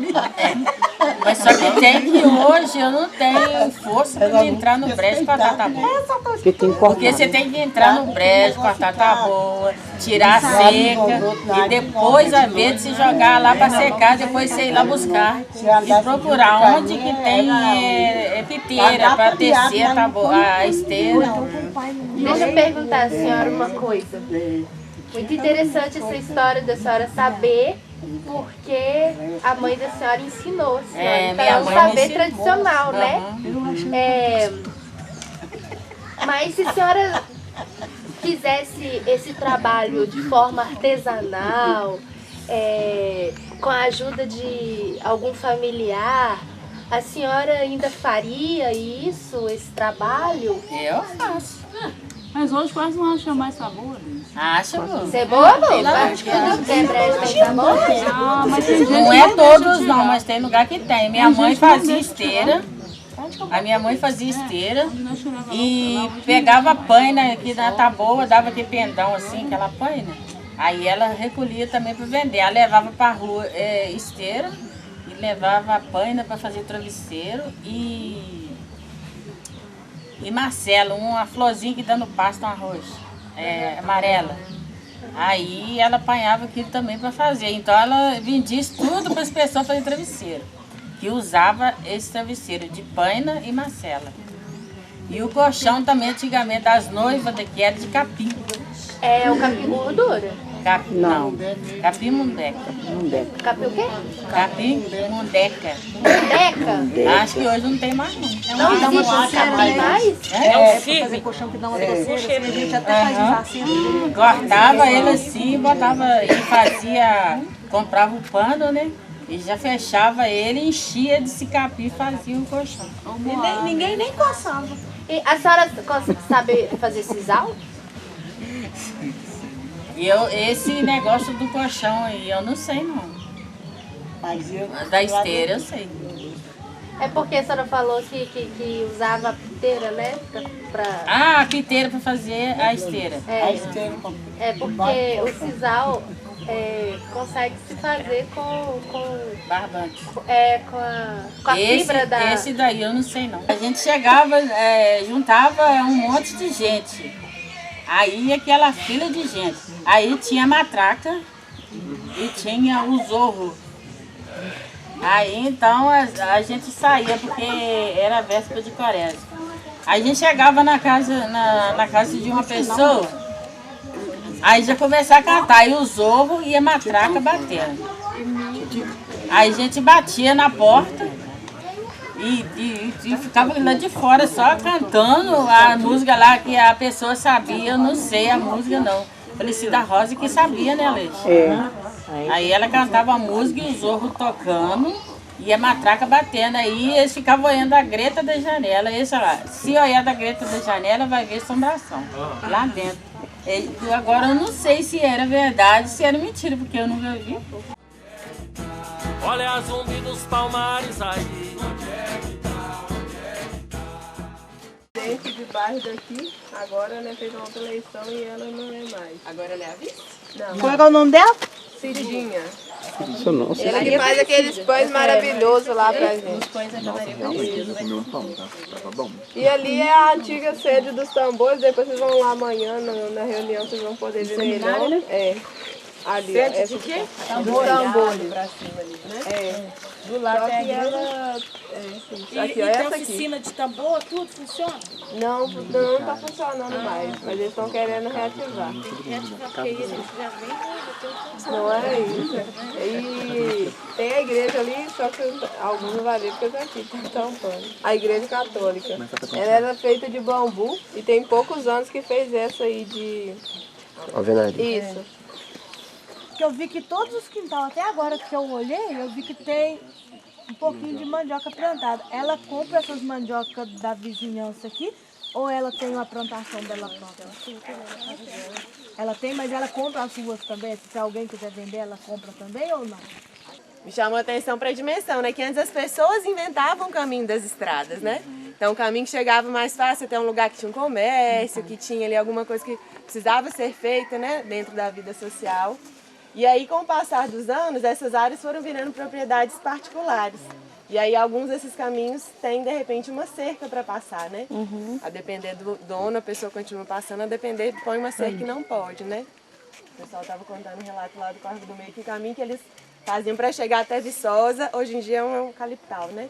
Speaker 8: Mas só que tem que hoje eu não tenho força de entrar no brejo e cortar tá boa.
Speaker 6: Porque tem que cortar.
Speaker 8: Porque você tem que entrar no brejo, cortar tá boa, tirar a seca e depois a vez de se jogar lá para secar, depois você ir lá buscar e procurar onde que tem piteira para tecer a esteira.
Speaker 3: Deixa eu perguntar à senhora uma coisa. Muito interessante essa história da senhora saber porque a mãe da senhora ensinou a senhora. Então é um saber tradicional, né? Mas se a senhora fizesse esse trabalho de forma artesanal, com a ajuda de algum familiar, a senhora ainda faria isso, esse trabalho?
Speaker 8: Eu faço.
Speaker 12: Mas hoje quase não acha mais sabor.
Speaker 8: Acha, Lu?
Speaker 3: Cebola, Lu? Acho que tudo que é brejo tem sabor.
Speaker 12: Ah, mas tem gente
Speaker 8: Não
Speaker 12: que
Speaker 8: é
Speaker 12: não
Speaker 8: todos
Speaker 12: deixa
Speaker 8: não,
Speaker 12: tirar.
Speaker 8: mas tem lugar que tem. Minha
Speaker 12: Tem
Speaker 8: mãe
Speaker 12: gente que não
Speaker 8: fazia
Speaker 12: deixa
Speaker 8: esteira. A minha mãe fazia esteira e pegava a paina aqui na taboa, dava aquele pendão assim, aquela paina. Aí ela recolhia também para vender. Ela levava para a rua esteira e levava a paina para fazer travesseiro e Marcelo, uma florzinha que dá no pasto, um arroz, amarela. Aí ela apanhava aquilo também para fazer. Então ela vendia isso tudo para as pessoas fazerem travesseiro. Que usava esse travesseiro de paina e Marcela. E o colchão também, antigamente, das noivas daqui era de capim.
Speaker 3: É o capim gordura?
Speaker 8: Não, capim mundeca.
Speaker 3: Capim o quê?
Speaker 8: Capim mundeca.
Speaker 3: Mundeca?
Speaker 8: Acho que hoje não tem mais não.
Speaker 3: Não existe esse capim mais?
Speaker 8: É
Speaker 5: Pra fazer colchão que dá uma doceira, assim, a gente até faz
Speaker 8: Aham.
Speaker 5: vacina.
Speaker 8: Cortava ele assim, botava e fazia, comprava o pano, né? E já fechava ele, enchia de capim e fazia o colchão.
Speaker 5: Ninguém nem coçava.
Speaker 3: E a senhora sabe fazer sisal?
Speaker 8: Esse negócio do colchão aí, eu não sei não.
Speaker 10: Mas
Speaker 8: da esteira eu sei.
Speaker 3: É porque a senhora falou que usava a piteira, né?
Speaker 8: Ah, a piteira para fazer a esteira.
Speaker 3: É porque o sisal consegue se fazer com
Speaker 8: barbante.
Speaker 3: Com a fibra da...
Speaker 8: Esse daí eu não sei não. A gente chegava, juntava um monte de gente. Aí aquela fila de gente. Aí tinha a matraca e tinha o zorro. Aí então a gente saía porque era véspera de quaresma. Aí a gente chegava na casa de uma pessoa, aí já começava a cantar, e o zorro e a matraca batendo. Aí a gente batia na porta e ficava lá de fora só cantando a música lá que a pessoa sabia, eu não sei a música não. Felicida Rosa que sabia, né, Leite? Aí ela cantava a música e o zorro tocando e a matraca batendo. Aí eles ficavam olhando a greta da janela. Eles falaram, se olhar da greta da janela vai ver assombração lá dentro. Agora eu não sei se era verdade, se era mentira, porque eu nunca vi.
Speaker 1: Olha a zumbi dos palmares aí.
Speaker 9: Gente de bairro daqui, agora, né, fez uma outra eleição e ela não é mais.
Speaker 12: Agora ela é a vice?
Speaker 9: Não.
Speaker 5: Qual é o nome dela?
Speaker 9: Cidinha.
Speaker 15: Isso não.
Speaker 9: Ela que faz aqueles pães maravilhosos lá pra gente.
Speaker 12: Os pães da Maria Conhecida.
Speaker 9: E ali é a antiga sede dos tambores, depois vocês vão lá amanhã na reunião, vocês vão poder ver melhor.
Speaker 12: Né?
Speaker 9: É. Ali,
Speaker 12: Sede de quê?
Speaker 9: Tambores. Tambores.
Speaker 12: Pra cima ali, né?
Speaker 9: É.
Speaker 12: Do lado
Speaker 9: Só
Speaker 12: tem
Speaker 9: que
Speaker 12: a igreja.
Speaker 9: ela...
Speaker 12: E
Speaker 9: aqui, ó,
Speaker 12: tem
Speaker 9: essa
Speaker 12: oficina de tambor, tudo funciona?
Speaker 9: Não tá funcionando mais, mas eles estão querendo reativar. Não é isso. E tem a igreja ali, só que alguns não vai ver porque eu tô aqui, tá tampando. A igreja católica. Ela era feita de bambu e tem poucos anos que fez essa aí de...
Speaker 15: Alvenaria.
Speaker 9: Isso.
Speaker 5: Que eu vi que todos os quintais, até agora que eu olhei, eu vi que tem um pouquinho de mandioca plantada. Ela compra essas mandiocas da vizinhança aqui ou ela tem uma plantação dela própria? Ela tem, mas ela compra as suas também? Se alguém quiser vender, ela compra também ou não?
Speaker 9: Me chamou a atenção para a dimensão, né? Que antes as pessoas inventavam o caminho das estradas, né? Então o caminho que chegava mais fácil até um lugar que tinha um comércio, que tinha ali alguma coisa que precisava ser feita, né? Dentro da vida social. E aí, com o passar dos anos, essas áreas foram virando propriedades particulares. E aí, alguns desses caminhos têm, de repente, uma cerca para passar, né? A depender do dono, a pessoa continua passando, a depender, põe uma cerca que não pode, né? O pessoal estava contando um relato lá do Córrego do Meio, que o caminho que eles faziam para chegar até Viçosa, hoje em dia é um eucaliptal, né?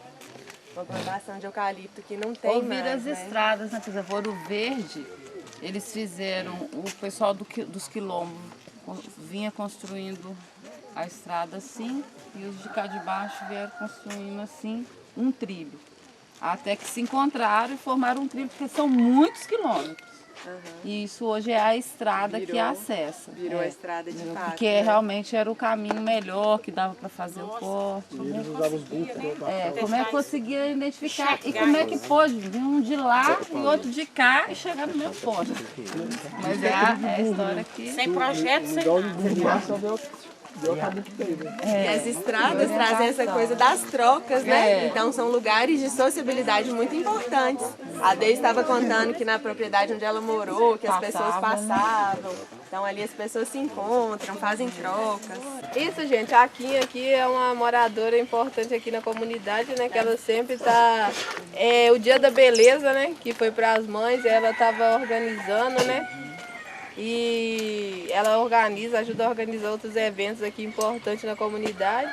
Speaker 9: Uma plantação de eucalipto que não tem mais,
Speaker 16: as
Speaker 9: né?
Speaker 16: estradas, né? Por exemplo, Ouro Verde, eles fizeram, o pessoal dos quilombos vinha construindo a estrada assim, e os de cá de baixo vieram construindo assim um trilho. Até que se encontraram e formaram um trilho, porque são muitos quilômetros. E isso hoje é a estrada que acessa.
Speaker 9: Virou a estrada de fato.
Speaker 16: Porque realmente era o caminho melhor que dava para fazer o corte.
Speaker 11: Eles usavam os bucos.
Speaker 16: Como é que conseguia identificar e como é que pôde vir um de lá e outro de cá e chegar no mesmo ponto. Mas é a história que...
Speaker 14: Sem projeto, sem nada.
Speaker 9: E as estradas trazem essa coisa das trocas, né? Então são lugares de sociabilidade muito importantes. A Deise estava contando que na propriedade onde ela morou, que as pessoas passavam. Então ali as pessoas se encontram, fazem trocas. Isso, gente, a Quinha aqui é uma moradora importante aqui na comunidade, né? Que ela sempre tá... o Dia da Beleza, né? Que foi para as mães, ela estava organizando, né? E ela ajuda a organizar outros eventos aqui importantes na comunidade.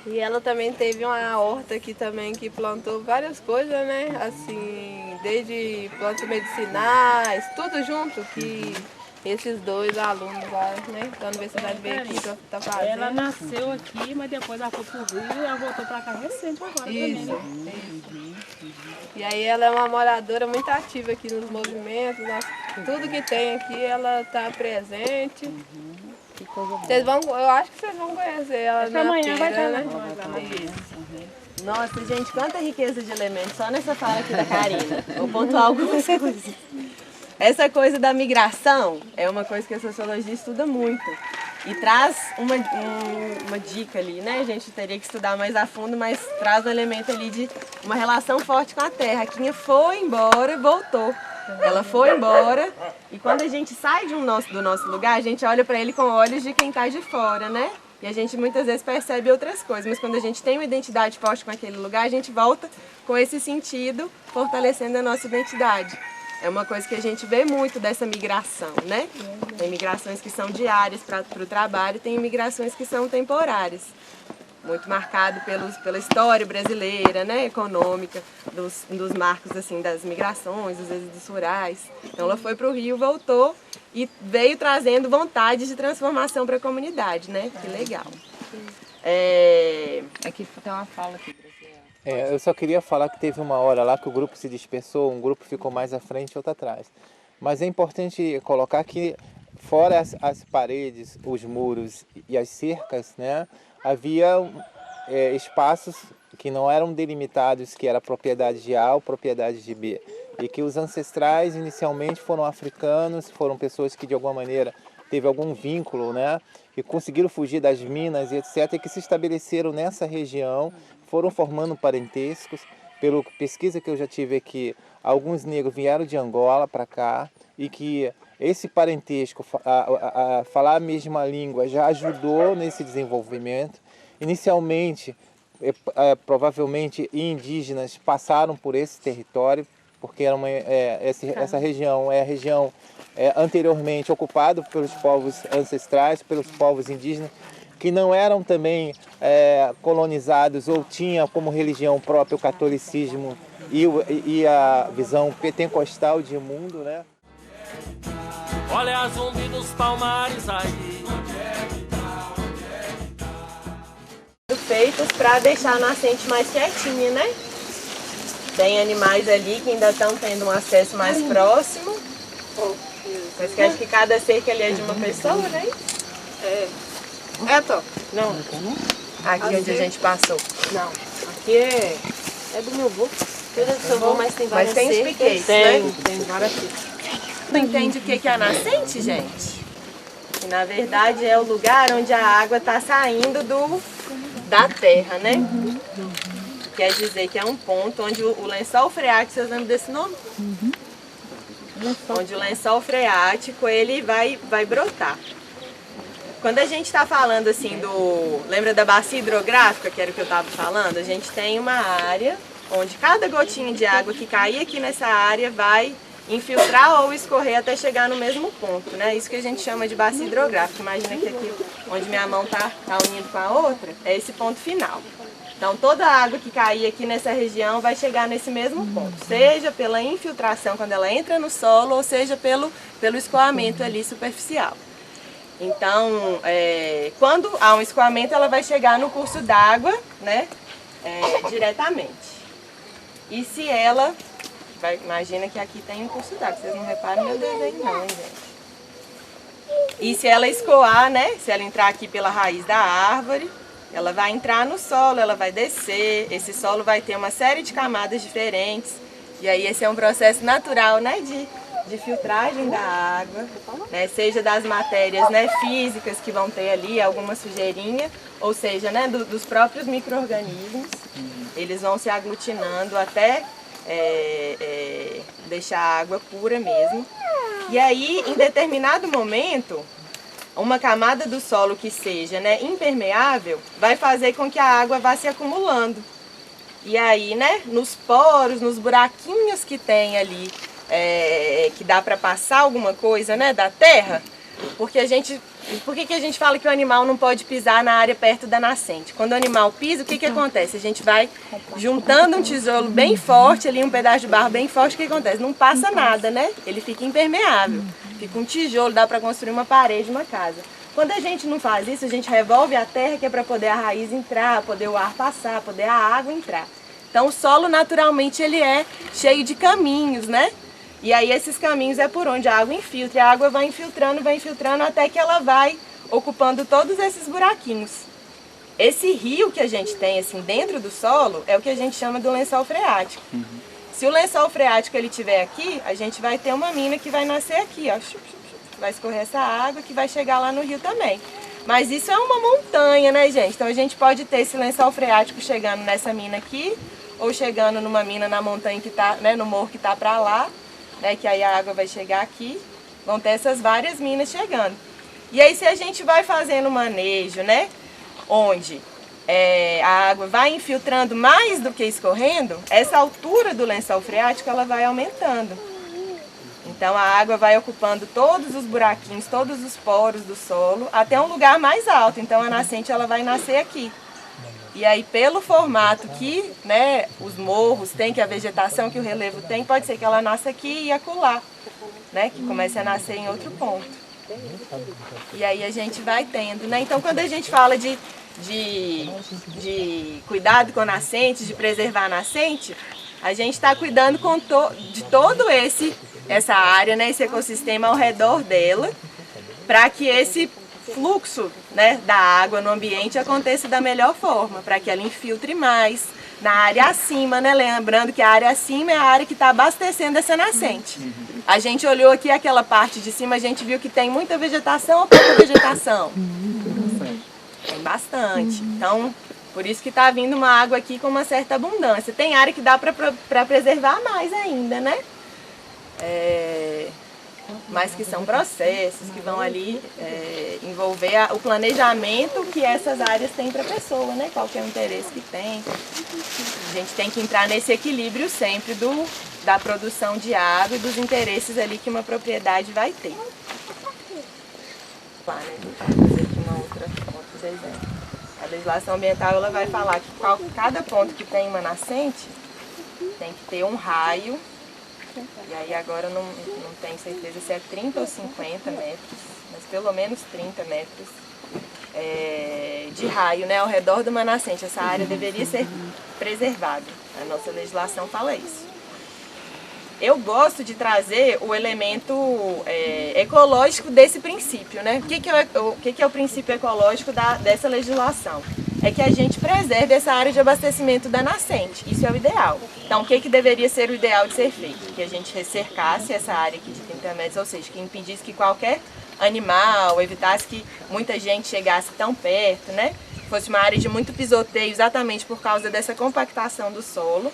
Speaker 9: E ela também teve uma horta aqui também que plantou várias coisas, né? Assim, desde plantas medicinais, tudo junto que esses dois alunos lá, né, da universidade veio aqui pra tá fazendo.
Speaker 12: Ela nasceu aqui, mas depois ela foi pro Rio e ela voltou pra cá recente agora também, né?
Speaker 9: E aí ela é uma moradora muito ativa aqui nos movimentos, tudo que tem aqui ela tá presente. Vocês vão, eu acho que vocês vão conhecer ela na
Speaker 12: amanhã
Speaker 9: feira,
Speaker 12: vai estar
Speaker 9: né?
Speaker 12: lá.
Speaker 9: Nossa, gente, quanta riqueza de elementos só nessa fala aqui da Karina. Vou pontuar algumas coisas. Essa coisa da migração é uma coisa que a sociologia estuda muito. E traz uma dica ali, né? A gente teria que estudar mais a fundo, mas traz um elemento ali de uma relação forte com a terra. A Quinha foi embora e voltou. Ela foi embora e quando a gente sai do nosso lugar, a gente olha para ele com olhos de quem está de fora, né? E a gente muitas vezes percebe outras coisas, mas quando a gente tem uma identidade forte com aquele lugar, a gente volta com esse sentido, fortalecendo a nossa identidade. É uma coisa que a gente vê muito dessa migração, né? Tem migrações que são diárias para o trabalho, tem migrações que são temporárias. Muito marcado pela história brasileira, né, econômica, dos marcos assim, das migrações, dos êxodos rurais. Então ela foi para o Rio, voltou e veio trazendo vontade de transformação para a comunidade, né? Que legal.
Speaker 16: Aqui tem uma fala aqui.
Speaker 13: Eu só queria falar que teve uma hora lá que o grupo se dispersou, um grupo ficou mais à frente e outro atrás. Mas é importante colocar que fora as paredes, os muros e as cercas, né, havia espaços que não eram delimitados, que era propriedade de A ou propriedade de B. E que os ancestrais inicialmente foram africanos, foram pessoas que de alguma maneira teve algum vínculo, né, que conseguiram fugir das minas e etc, e que se estabeleceram nessa região, foram formando parentescos. Pela pesquisa que eu já tive aqui, alguns negros vieram de Angola para cá e que esse parentesco, a falar a mesma língua, já ajudou nesse desenvolvimento. Inicialmente, provavelmente indígenas passaram por esse território, porque era essa região é a região anteriormente ocupada pelos povos ancestrais, pelos povos indígenas, que não eram também colonizados ou tinham como religião própria o catolicismo e a visão pentecostal de mundo, né?
Speaker 1: Olha a zumbi dos palmares aí.
Speaker 9: Feitos para deixar a nascente mais quietinha, né? Tem animais ali que ainda estão tendo um acesso mais próximo. Mas que acho que cada cerca ali é de uma pessoa, né?
Speaker 12: Tô.
Speaker 9: Não. Aqui onde a gente passou.
Speaker 12: Não. Aqui é do meu avô.
Speaker 9: Cuida do seu avô, mas tem várias cercas. Mas tem os piquetes, né?
Speaker 12: Tem várias cercas.
Speaker 9: Não entende o que é a nascente, gente? Que na verdade é o lugar onde a água está saindo da terra, né? Quer dizer que é um ponto onde o lençol freático, vocês lembram desse nome? Onde o lençol freático ele vai brotar. Quando a gente está falando assim lembra da bacia hidrográfica, que era o que eu estava falando? A gente tem uma área onde cada gotinha de água que cair aqui nessa área vai infiltrar ou escorrer até chegar no mesmo ponto, né? Isso que a gente chama de bacia hidrográfica. Imagina que aqui onde minha mão tá unindo com a outra, é esse ponto final. Então toda a água que cair aqui nessa região vai chegar nesse mesmo ponto, seja pela infiltração quando ela entra no solo, ou seja pelo escoamento ali superficial. Então, quando há um escoamento, ela vai chegar no curso d'água, né, diretamente. E se ela... imagina que aqui tem um curso d'água, vocês não reparam meu desenho não, hein, gente? E se ela escoar, né, se ela entrar aqui pela raiz da árvore, ela vai entrar no solo, ela vai descer, esse solo vai ter uma série de camadas diferentes. E aí esse é um processo natural, né, de filtragem da água, né, seja das matérias, né, físicas que vão ter ali, alguma sujeirinha, ou seja, né, dos próprios micro-organismos. Eles vão se aglutinando até deixar a água pura mesmo. E aí, em determinado momento, uma camada do solo que seja, né, impermeável vai fazer com que a água vá se acumulando. E aí, né, nos poros, nos buraquinhos que tem ali, que dá para passar alguma coisa, né, da terra, por que a gente fala que o animal não pode pisar na área perto da nascente? Quando o animal pisa, o que acontece? A gente vai juntando um tijolo bem forte, ali um pedaço de barro bem forte, o que acontece? Não passa nada, né? Ele fica impermeável, fica um tijolo, dá para construir uma parede, uma casa. Quando a gente não faz isso, a gente revolve a terra, que é para poder a raiz entrar, poder o ar passar, poder a água entrar. Então o solo naturalmente ele é cheio de caminhos, né? E aí esses caminhos é por onde a água infiltra, e a água vai infiltrando até que ela vai ocupando todos esses buraquinhos. Esse rio que a gente tem assim dentro do solo é o que a gente chama do lençol freático. Se o lençol freático ele tiver aqui, a gente vai ter uma mina que vai nascer aqui, ó. Vai escorrer essa água que vai chegar lá no rio também. Mas isso é uma montanha, né, gente? Então a gente pode ter esse lençol freático chegando nessa mina aqui, ou chegando numa mina na montanha que tá, né, no morro que tá pra lá, né, que aí a água vai chegar aqui. Vão ter essas várias minas chegando. E aí se a gente vai fazendo manejo, né, onde a água vai infiltrando mais do que escorrendo, essa altura do lençol freático ela vai aumentando. Então a água vai ocupando todos os buraquinhos, todos os poros do solo, até um lugar mais alto. Então a nascente ela vai nascer aqui. E aí pelo formato que, né, os morros têm, que a vegetação que o relevo tem, pode ser que ela nasça aqui e acolá, né, que comece a nascer em outro ponto. E aí a gente vai tendo, né? Então quando a gente fala de cuidado com a nascente, de preservar a nascente, a gente está cuidando de todo essa área, né, esse ecossistema ao redor dela, para que esse fluxo, né, da água no ambiente aconteça da melhor forma, para que ela infiltre mais na área acima, né? Lembrando que a área acima é a área que está abastecendo essa nascente. A gente olhou aqui aquela parte de cima, a gente viu que tem muita vegetação ou pouca vegetação? Tem bastante. Então, por isso que está vindo uma água aqui com uma certa abundância. Tem área que dá para preservar mais ainda, né? Mas que são processos que vão ali envolver o planejamento que essas áreas têm para a pessoa, né? Qual que é o interesse que tem. A gente tem que entrar nesse equilíbrio sempre da produção de água e dos interesses ali que uma propriedade vai ter. Vou fazer aqui outro desenho. A legislação ambiental ela vai falar que cada ponto que tem uma nascente tem que ter um raio. E aí agora não tenho certeza se é 30 ou 50 metros, mas pelo menos 30 metros de raio, né, ao redor de uma nascente. Essa área deveria ser preservada. A nossa legislação fala isso. Eu gosto de trazer o elemento ecológico desse princípio, né? O que é o princípio ecológico dessa legislação? É que a gente preserve essa área de abastecimento da nascente. Isso é o ideal. Então, o que deveria ser o ideal de ser feito? Que a gente recercasse essa área aqui de 30 metros, ou seja, que impedisse que qualquer animal, evitasse que muita gente chegasse tão perto, né? Fosse uma área de muito pisoteio, exatamente por causa dessa compactação do solo.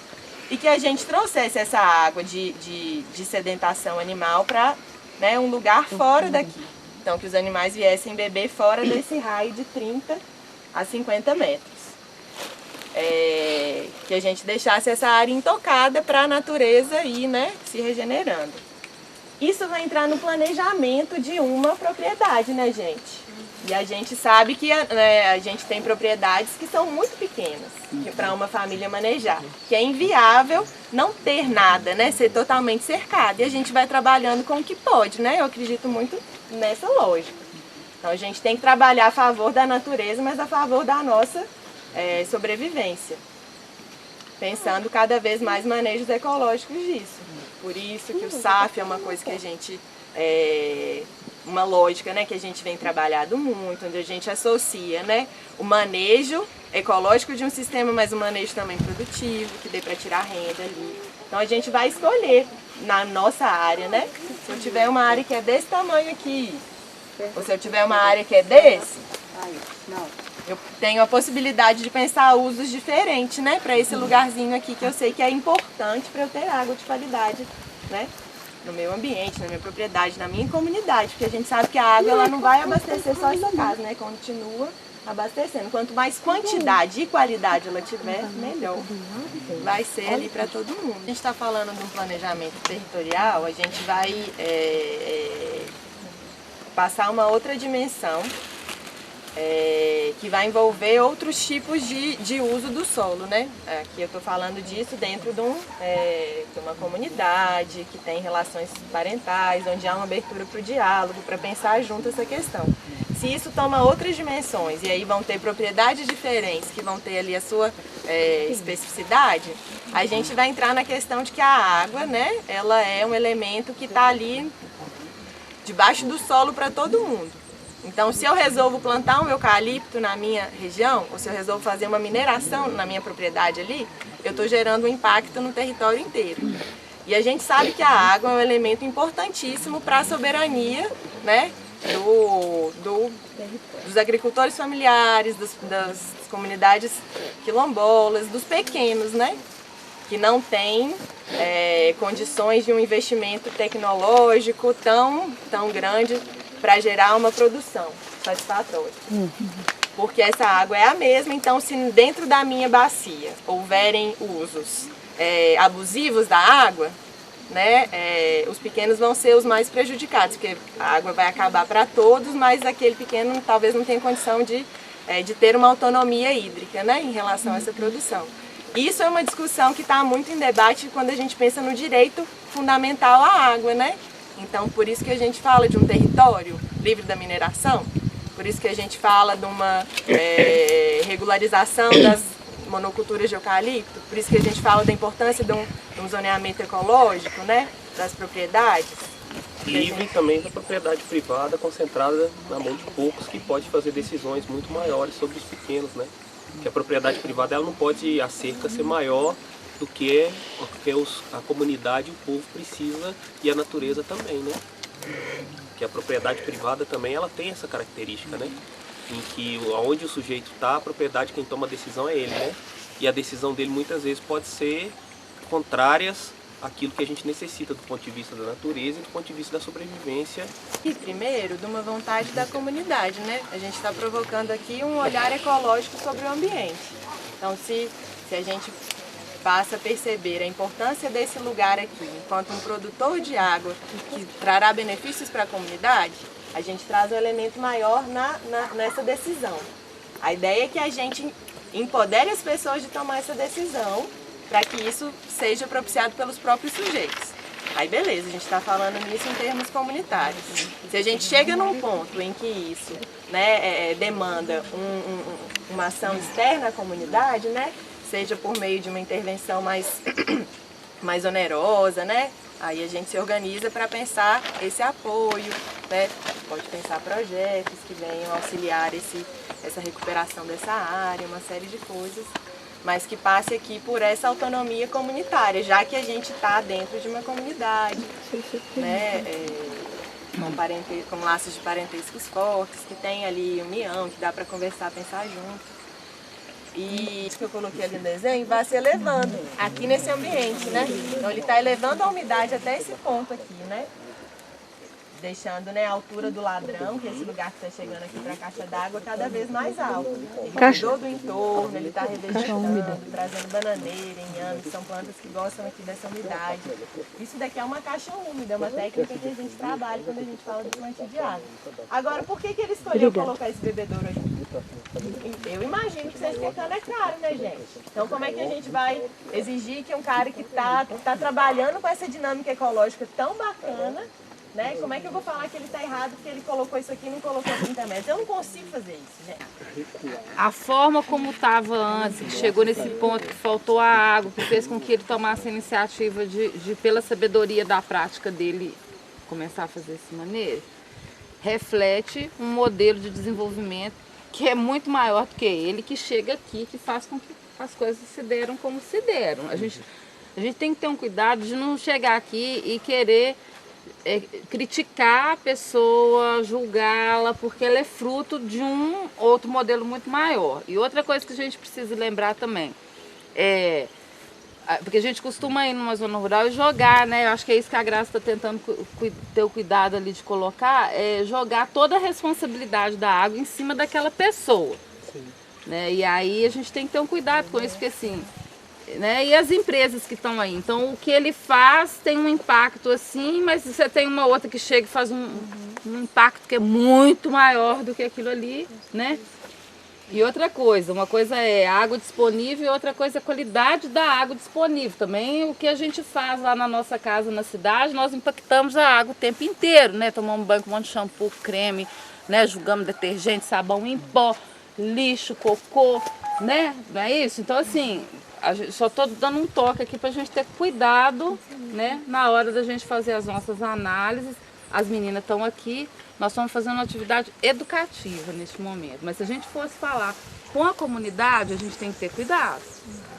Speaker 9: E que a gente trouxesse essa água de sedentação animal para, né, um lugar fora daqui. Então, que os animais viessem beber fora desse raio de 30 a 50 metros. Que a gente deixasse essa área intocada para a natureza ir, né, se regenerando. Isso vai entrar no planejamento de uma propriedade, né, gente? E a gente sabe que a gente tem propriedades que são muito pequenas para uma família manejar, que é inviável não ter nada, né, ser totalmente cercado. E a gente vai trabalhando com o que pode, né? Eu acredito muito nessa lógica. Então a gente tem que trabalhar a favor da natureza, mas a favor da nossa sobrevivência. Pensando cada vez mais manejos ecológicos disso. Por isso que o SAF é uma coisa que a gente... uma lógica, né, que a gente vem trabalhando muito, onde a gente associa, né, o manejo ecológico de um sistema, mas o manejo também produtivo, que dê para tirar renda ali. Então a gente vai escolher na nossa área, né? Se eu tiver uma área que é desse tamanho aqui, ou se eu tiver uma área que é desse, eu tenho a possibilidade de pensar usos diferentes, né, para esse lugarzinho aqui que eu sei que é importante para eu ter água de qualidade, né? No meu ambiente, na minha propriedade, na minha comunidade, porque a gente sabe que a água ela não vai abastecer só essa casa, né? Continua abastecendo. Quanto mais quantidade e qualidade ela tiver, melhor vai ser ali para todo mundo. A gente está falando de um planejamento territorial, a gente vai passar uma outra dimensão que vai envolver outros tipos de uso do solo, né? Aqui eu estou falando disso dentro de uma comunidade que tem relações parentais, onde há uma abertura para o diálogo, para pensar junto essa questão. Se isso toma outras dimensões e aí vão ter propriedades diferentes que vão ter ali a sua especificidade, a gente vai entrar na questão de que a água, né, ela é um elemento que está ali debaixo do solo para todo mundo. Então, se eu resolvo plantar um eucalipto na minha região, ou se eu resolvo fazer uma mineração na minha propriedade ali, eu estou gerando um impacto no território inteiro. E a gente sabe que a água é um elemento importantíssimo para a soberania, né, dos agricultores familiares, das comunidades quilombolas, dos pequenos, né, que não têm condições de um investimento tecnológico tão grande para gerar uma produção satisfatória. Porque essa água é a mesma, então se dentro da minha bacia houverem usos abusivos da água, né, os pequenos vão ser os mais prejudicados, porque a água vai acabar para todos, mas aquele pequeno talvez não tenha condição de ter uma autonomia hídrica, né, em relação a essa produção. Isso é uma discussão que está muito em debate quando a gente pensa no direito fundamental à água, né? Então, por isso que a gente fala de um território livre da mineração, por isso que a gente fala de uma regularização das monoculturas de eucalipto, por isso que a gente fala da importância de um zoneamento ecológico, né, das propriedades.
Speaker 2: Livre também da propriedade privada concentrada na mão de poucos que pode fazer decisões muito maiores sobre os pequenos, né? Que a propriedade privada ela não pode a cerca ser maior do que a comunidade, o povo precisa e a natureza também, né? Que a propriedade privada também ela tem essa característica, né? Em que onde o sujeito está, a propriedade quem toma a decisão é ele, né? E a decisão dele muitas vezes pode ser contrárias àquilo que a gente necessita do ponto de vista da natureza e do ponto de vista da sobrevivência.
Speaker 9: E primeiro, de uma vontade da comunidade, né? A gente está provocando aqui um olhar ecológico sobre o ambiente. Então, se a gente passa a perceber a importância desse lugar aqui, enquanto um produtor de água que trará benefícios para a comunidade, a gente traz um elemento maior nessa decisão. A ideia é que a gente empodere as pessoas de tomar essa decisão para que isso seja propiciado pelos próprios sujeitos. Aí beleza, a gente está falando nisso em termos comunitários. Se a gente chega num ponto em que isso, né, demanda uma ação externa à comunidade, né, seja por meio de uma intervenção mais onerosa, né? Aí a gente se organiza para pensar esse apoio, né? Pode pensar projetos que venham auxiliar essa recuperação dessa área, uma série de coisas, mas que passe aqui por essa autonomia comunitária, já que a gente está dentro de uma comunidade, né? Com laços de parentescos fortes, que tem ali união, que dá para conversar, pensar junto. E isso que eu coloquei ali no desenho vai se elevando aqui nesse ambiente, né? Então ele está elevando a umidade até esse ponto aqui, né? Deixando, né, a altura do ladrão, que é esse lugar que está chegando aqui para a caixa d'água, cada vez mais alto. Ele cuidou do entorno, ele está revegetando, trazendo bananeira, inhame, que são plantas que gostam aqui dessa umidade. Isso daqui é uma caixa úmida, é uma técnica que a gente trabalha quando a gente fala de plantio de água. Agora, por que ele escolheu colocar esse bebedouro aqui? Eu imagino que vocês tentando é caro, né, gente? Então, como é que a gente vai exigir que um cara que tá trabalhando com essa dinâmica ecológica tão bacana, né? Como é que eu vou falar que ele está errado porque ele colocou isso aqui e não colocou 30 metros? Eu não consigo fazer isso, gente.
Speaker 16: A forma como estava antes, que chegou nesse ponto que faltou a água, que fez com que ele tomasse a iniciativa de pela sabedoria da prática dele, começar a fazer esse manejo, reflete um modelo de desenvolvimento que é muito maior do que ele, que chega aqui, que faz com que as coisas se deram como se deram. A gente tem que ter um cuidado de não chegar aqui e querer criticar a pessoa, julgá-la, porque ela é fruto de um outro modelo muito maior. E outra coisa que a gente precisa lembrar também, porque a gente costuma ir numa zona rural e jogar, né? Eu acho que é isso que a Graça está tentando ter o cuidado ali de colocar, jogar toda a responsabilidade da água em cima daquela pessoa. Sim. Né? E aí a gente tem que ter um cuidado com isso, porque assim, né? E as empresas que estão aí, então o que ele faz tem um impacto assim, mas você tem uma outra que chega e faz um impacto que é muito maior do que aquilo ali, né? E outra coisa, uma coisa é água disponível e outra coisa é a qualidade da água disponível. Também o que a gente faz lá na nossa casa, na cidade, nós impactamos a água o tempo inteiro, né? Tomamos banho com um monte de shampoo, creme, né? Jogamos detergente, sabão em pó, lixo, cocô, né? Não é isso? Então assim, só estou dando um toque aqui para a gente ter cuidado, né? Na hora da gente fazer as nossas análises, as meninas estão aqui, nós estamos fazendo uma atividade educativa neste momento. Mas se a gente fosse falar com a comunidade, a gente tem que ter cuidado,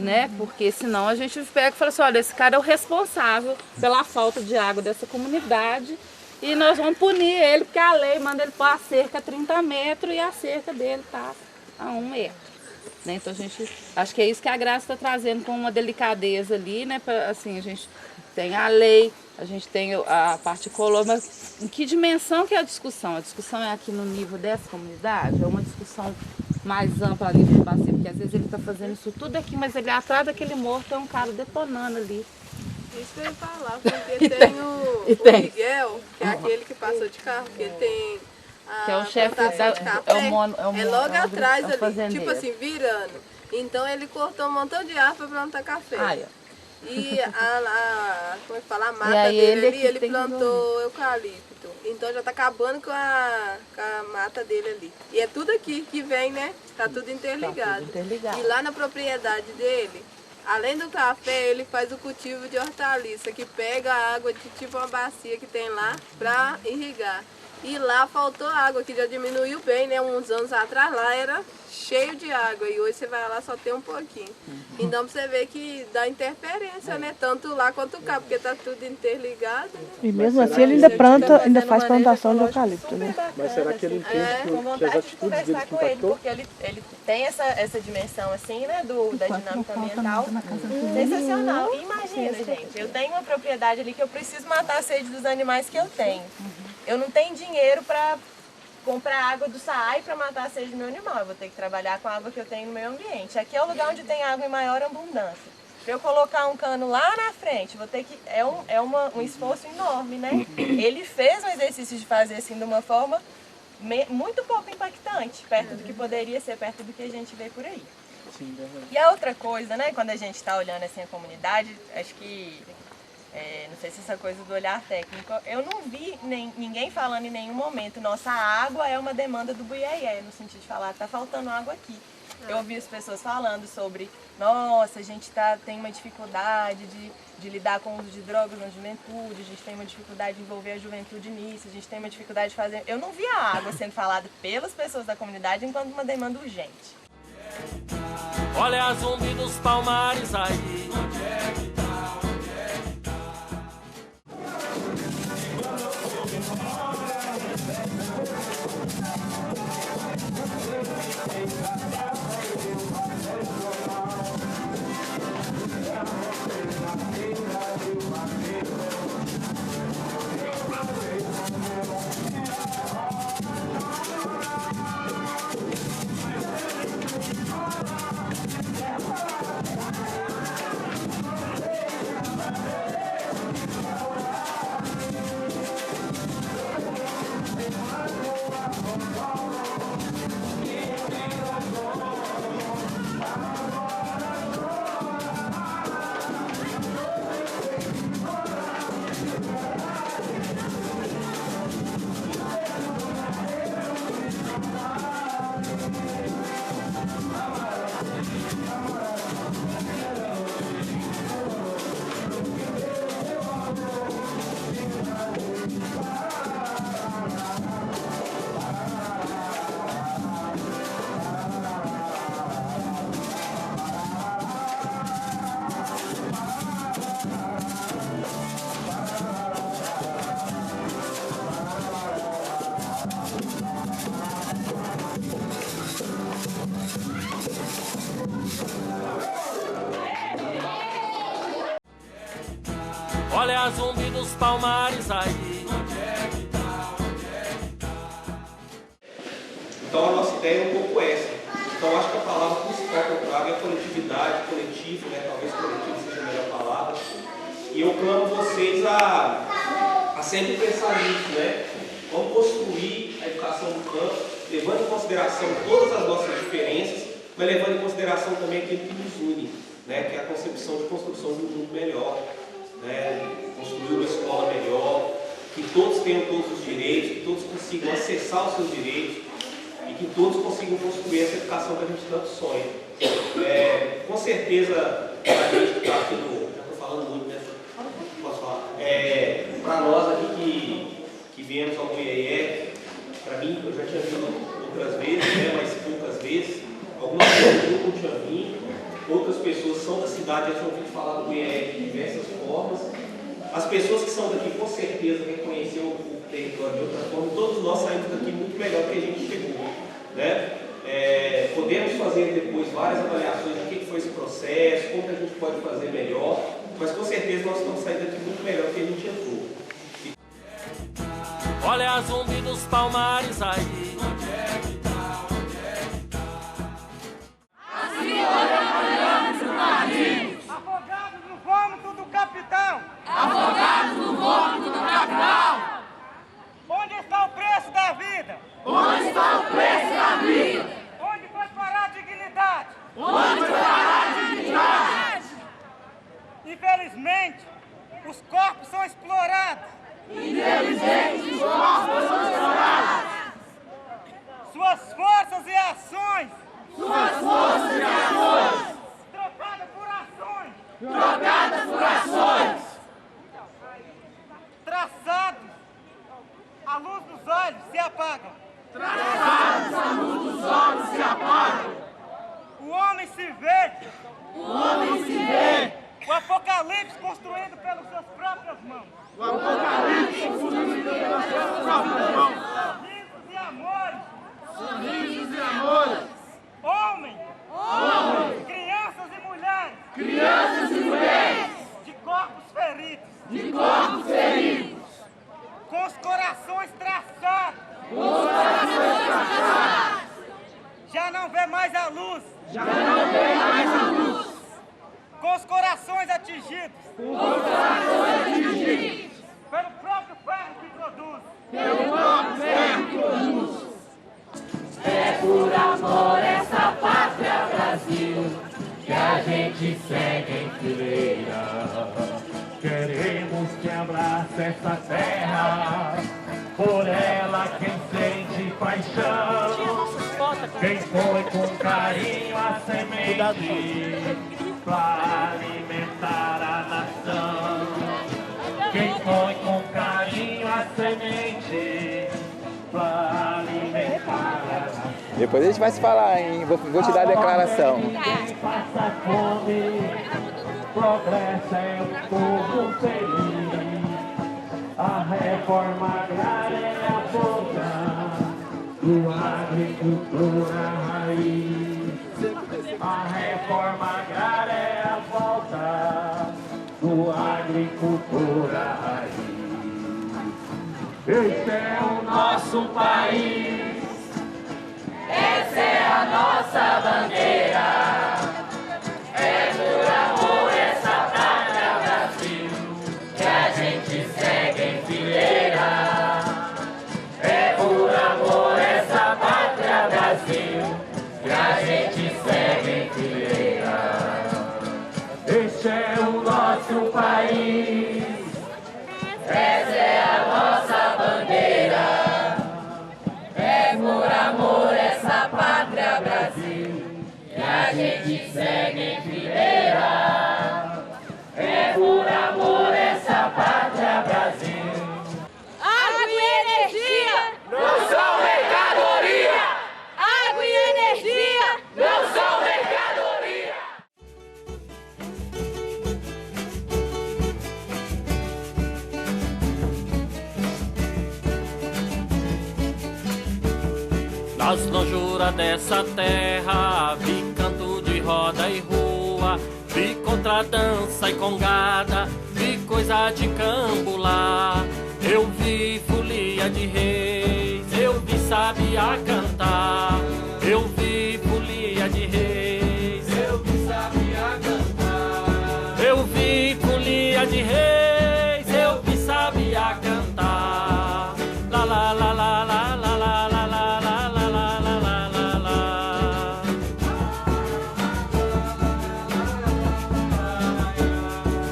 Speaker 16: né? Porque senão a gente pega e fala assim, olha, esse cara é o responsável pela falta de água dessa comunidade e nós vamos punir ele, porque a lei manda ele pôr a cerca a 30 metros e a cerca dele está a 1 metro. Né? Então a gente, acho que é isso que a Graça está trazendo com uma delicadeza ali, né? Pra, assim, a gente tem a lei, a gente tem a parte colônia, mas em que dimensão que é a discussão? A discussão é aqui no nível dessa comunidade? É uma discussão mais ampla ali do passeio, porque às vezes ele está fazendo isso tudo aqui, mas ele atrás daquele morro tem um cara detonando ali.
Speaker 9: Isso que eu ia falar, porque tem o Miguel, que é aquele que passou de carro, que ele tem
Speaker 16: que é o chefe
Speaker 9: de café, é logo atrás ali, tipo assim, virando. Então ele cortou um montão de árvore para plantar café. E como é que fala? A mata dele ali, ele plantou eucalipto. Então já tá acabando com a mata dele ali. E é tudo aqui que vem, né? Tá tudo interligado. E lá na propriedade dele, além do café, ele faz o cultivo de hortaliça, que pega a água de tipo uma bacia que tem lá pra irrigar. E lá faltou água, que já diminuiu bem, né? Uns anos atrás lá era cheio de água e hoje você vai lá só tem um pouquinho. Então você vê que dá interferência, né? Tanto lá quanto cá, porque tá tudo interligado. Né?
Speaker 5: E mesmo assim ele ainda planta, ainda faz plantação de eucalipto, né?
Speaker 2: Mas será que ele entende que as atitudes dele que impactou?
Speaker 9: Porque ele tem essa dimensão assim, né? Da dinâmica ambiental. Sensacional. Imagina, gente, eu tenho uma propriedade ali que eu preciso matar a sede dos animais que eu tenho. Eu não tenho dinheiro para comprar água do SAAI para matar a sede do meu animal. Eu vou ter que trabalhar com a água que eu tenho no meio ambiente. Aqui é o lugar onde tem água em maior abundância. Para eu colocar um cano lá na frente, vou ter que um esforço enorme, né? Ele fez um exercício de fazer assim de uma forma muito pouco impactante, perto do que poderia ser, perto do que a gente vê por aí. E a outra coisa, né? Quando a gente está olhando assim a comunidade, acho que não sei se essa coisa do olhar técnico, eu não vi ninguém falando em nenhum momento, nossa, a água é uma demanda do Buiaié, no sentido de falar, tá faltando água aqui. Eu ouvi as pessoas falando sobre, nossa, a gente tem uma dificuldade de lidar com o uso de drogas na juventude, a gente tem uma dificuldade de envolver a juventude nisso, a gente tem uma dificuldade de fazer... Eu não vi a água sendo falada pelas pessoas da comunidade enquanto uma demanda urgente.
Speaker 1: Olha a zumbi dos palmares aí. Olha a zumbi dos palmares aí.
Speaker 2: Então a nossa ideia é um pouco essa. Então acho que a palavra principal que eu trago é coletividade, coletivo, né? Talvez coletivo seja a melhor palavra. E eu clamo vocês a sempre pensar nisso, né? Vamos construir a educação do campo, levando em consideração todas as nossas diferenças, mas levando em consideração também aquilo que nos une, né? Que é a concepção de construção de um mundo melhor. Né, construir uma escola melhor, que todos tenham todos os direitos, que todos consigam acessar os seus direitos e que todos consigam construir essa educação que a gente tanto sonha. Com certeza, a gente que está aqui no... Já estou falando muito, né? Posso falar? Para nós aqui que viemos ao Goiânia. Para mim, eu já tinha vindo outras vezes, né, mas poucas vezes. Algumas pessoas eu não tinha vindo, outras pessoas são da cidade, já tinham ouvido falar do Goiânia de diversas formas. As pessoas que são daqui, com certeza, reconheceram o território de outra forma. Todos nós saímos daqui muito melhor do que a gente chegou, né? Podemos fazer depois várias avaliações do que foi esse processo, como que a gente pode fazer melhor, mas com certeza nós estamos saindo daqui muito melhor do que a gente entrou.
Speaker 1: Olha a zumbi dos palmares aí.
Speaker 17: A senhora olhando os marinhos. Afogados no vômito do capitão. Afogados no vômito do capitão. Onde está o preço da vida? Onde está o preço da vida? Onde foi parar a dignidade? Onde foi parar a dignidade? Infelizmente, os corpos são explorados. Infelizmente, os corpos são explorados. Suas forças e ações. Suas forças e ações. Trocadas por ações. Trocadas por ações. Traçados. A luz dos olhos se apagam. Traçados, a luz dos olhos se apagam. O homem se vê. O homem se vê. O apocalipse construído pelas suas próprias mãos. O apocalipse construído pelas suas próprias mãos. Sorrisos e amores. Sorrisos e amores. Homem. Homem. Crianças e mulheres. Crianças e mulheres. De corpos feridos. De corpos feridos. Com os corações traçados. Com os corações traçados. Já não vê mais a luz. Já não vê mais a luz. Com os corações atingidos. Com os corações atingidos. Pelo próprio ferro que produz. Pelo próprio ferro que produz.
Speaker 18: É por amor essa pátria Brasil que a gente segue em fileira. Queremos que abrace essa terra, por ela quem sente paixão, quem foi com carinho a semente para alimentar a nação, quem foi com carinho a semente para alimentar a nação.
Speaker 13: Depois a gente vai se falar, hein? Vou te dar a declaração.
Speaker 18: Ninguém passa fome. Progresso é o povo feliz. A reforma agrária é a volta do agricultor à raiz. A reforma agrária é a volta do agricultor à raiz. Esse é o nosso país. Essa é a nossa bandeira. É por amor essa pátria Brasil que a gente segue em fileira. É por amor essa pátria Brasil que a gente segue em fileira. Este é o nosso país. Essa é a nossa bandeira. É por amor essa pátria Brasil que a gente segue em fileira. É por amor essa pátria Brasil.
Speaker 17: Água e energia não são mercadoria. Água e energia não são mercadoria.
Speaker 1: Nas lonjuras dessa terra, vi canto de roda e rua, vi contradança e congada, vi coisa de cambular. Eu vi folia de reis, eu vi sabiá cantar. Eu vi folia de reis, eu vi sabiá cantar. Eu vi folia de reis, eu vi sabiá cantar. La la la la la la la la la la la la la la la.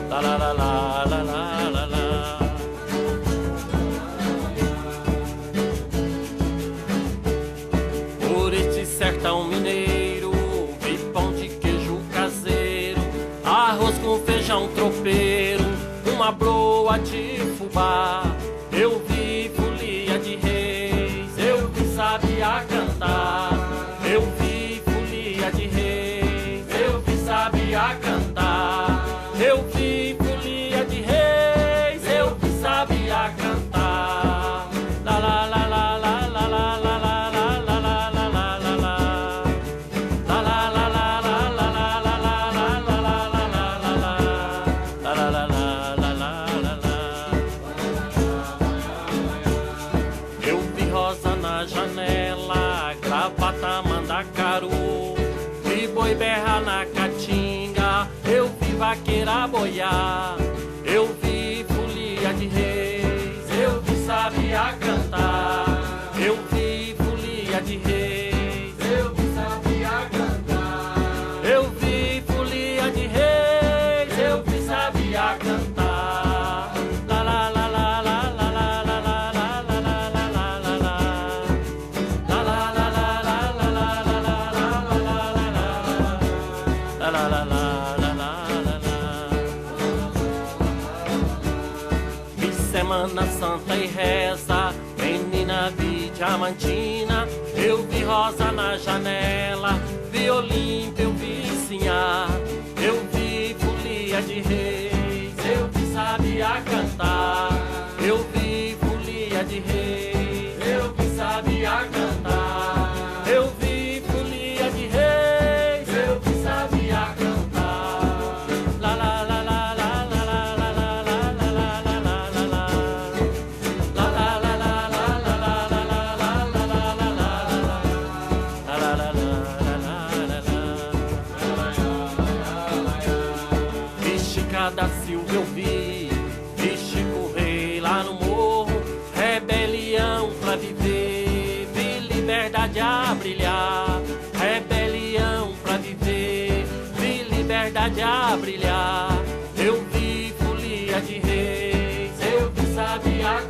Speaker 1: La la la la la la la la. Por este sertão mineiro, vi pão de queijo caseiro, arroz com feijão tropeiro, uma broa de fubá. Eu vi folia rua, eu vi vaqueira boiar, eu vi folia de reis, eu vi sabia cantar, eu vi folia de reis, eu vi sabia cantar, eu vi folia de reis, eu vi sabia cantar. La la la la la la la la la la la la la la la la. La la la la la la la la la la la la la. La la la la la la la la. Vi Semana Santa e reza, menina vi diamantina, eu vi rosa na janela, vi Olímpia, eu vi Sinhá, eu vi folia de reis, eu vi sabia cantar, eu vi folia de reis, eu vi sabia cantar, eu vi folia de reis, eu vi sabia cantar. La la la la la la la la la la la la la la la. La la la la la la la la la la la la la la. La la la la la la la. Vixe, cada Silva eu vi, vi Chico Rei lá no morro, rebelião pra viver, vi liberdade a brilhar, rebelião pra viver, vi liberdade a brilhar, eu vi folia de reis, eu vi sabia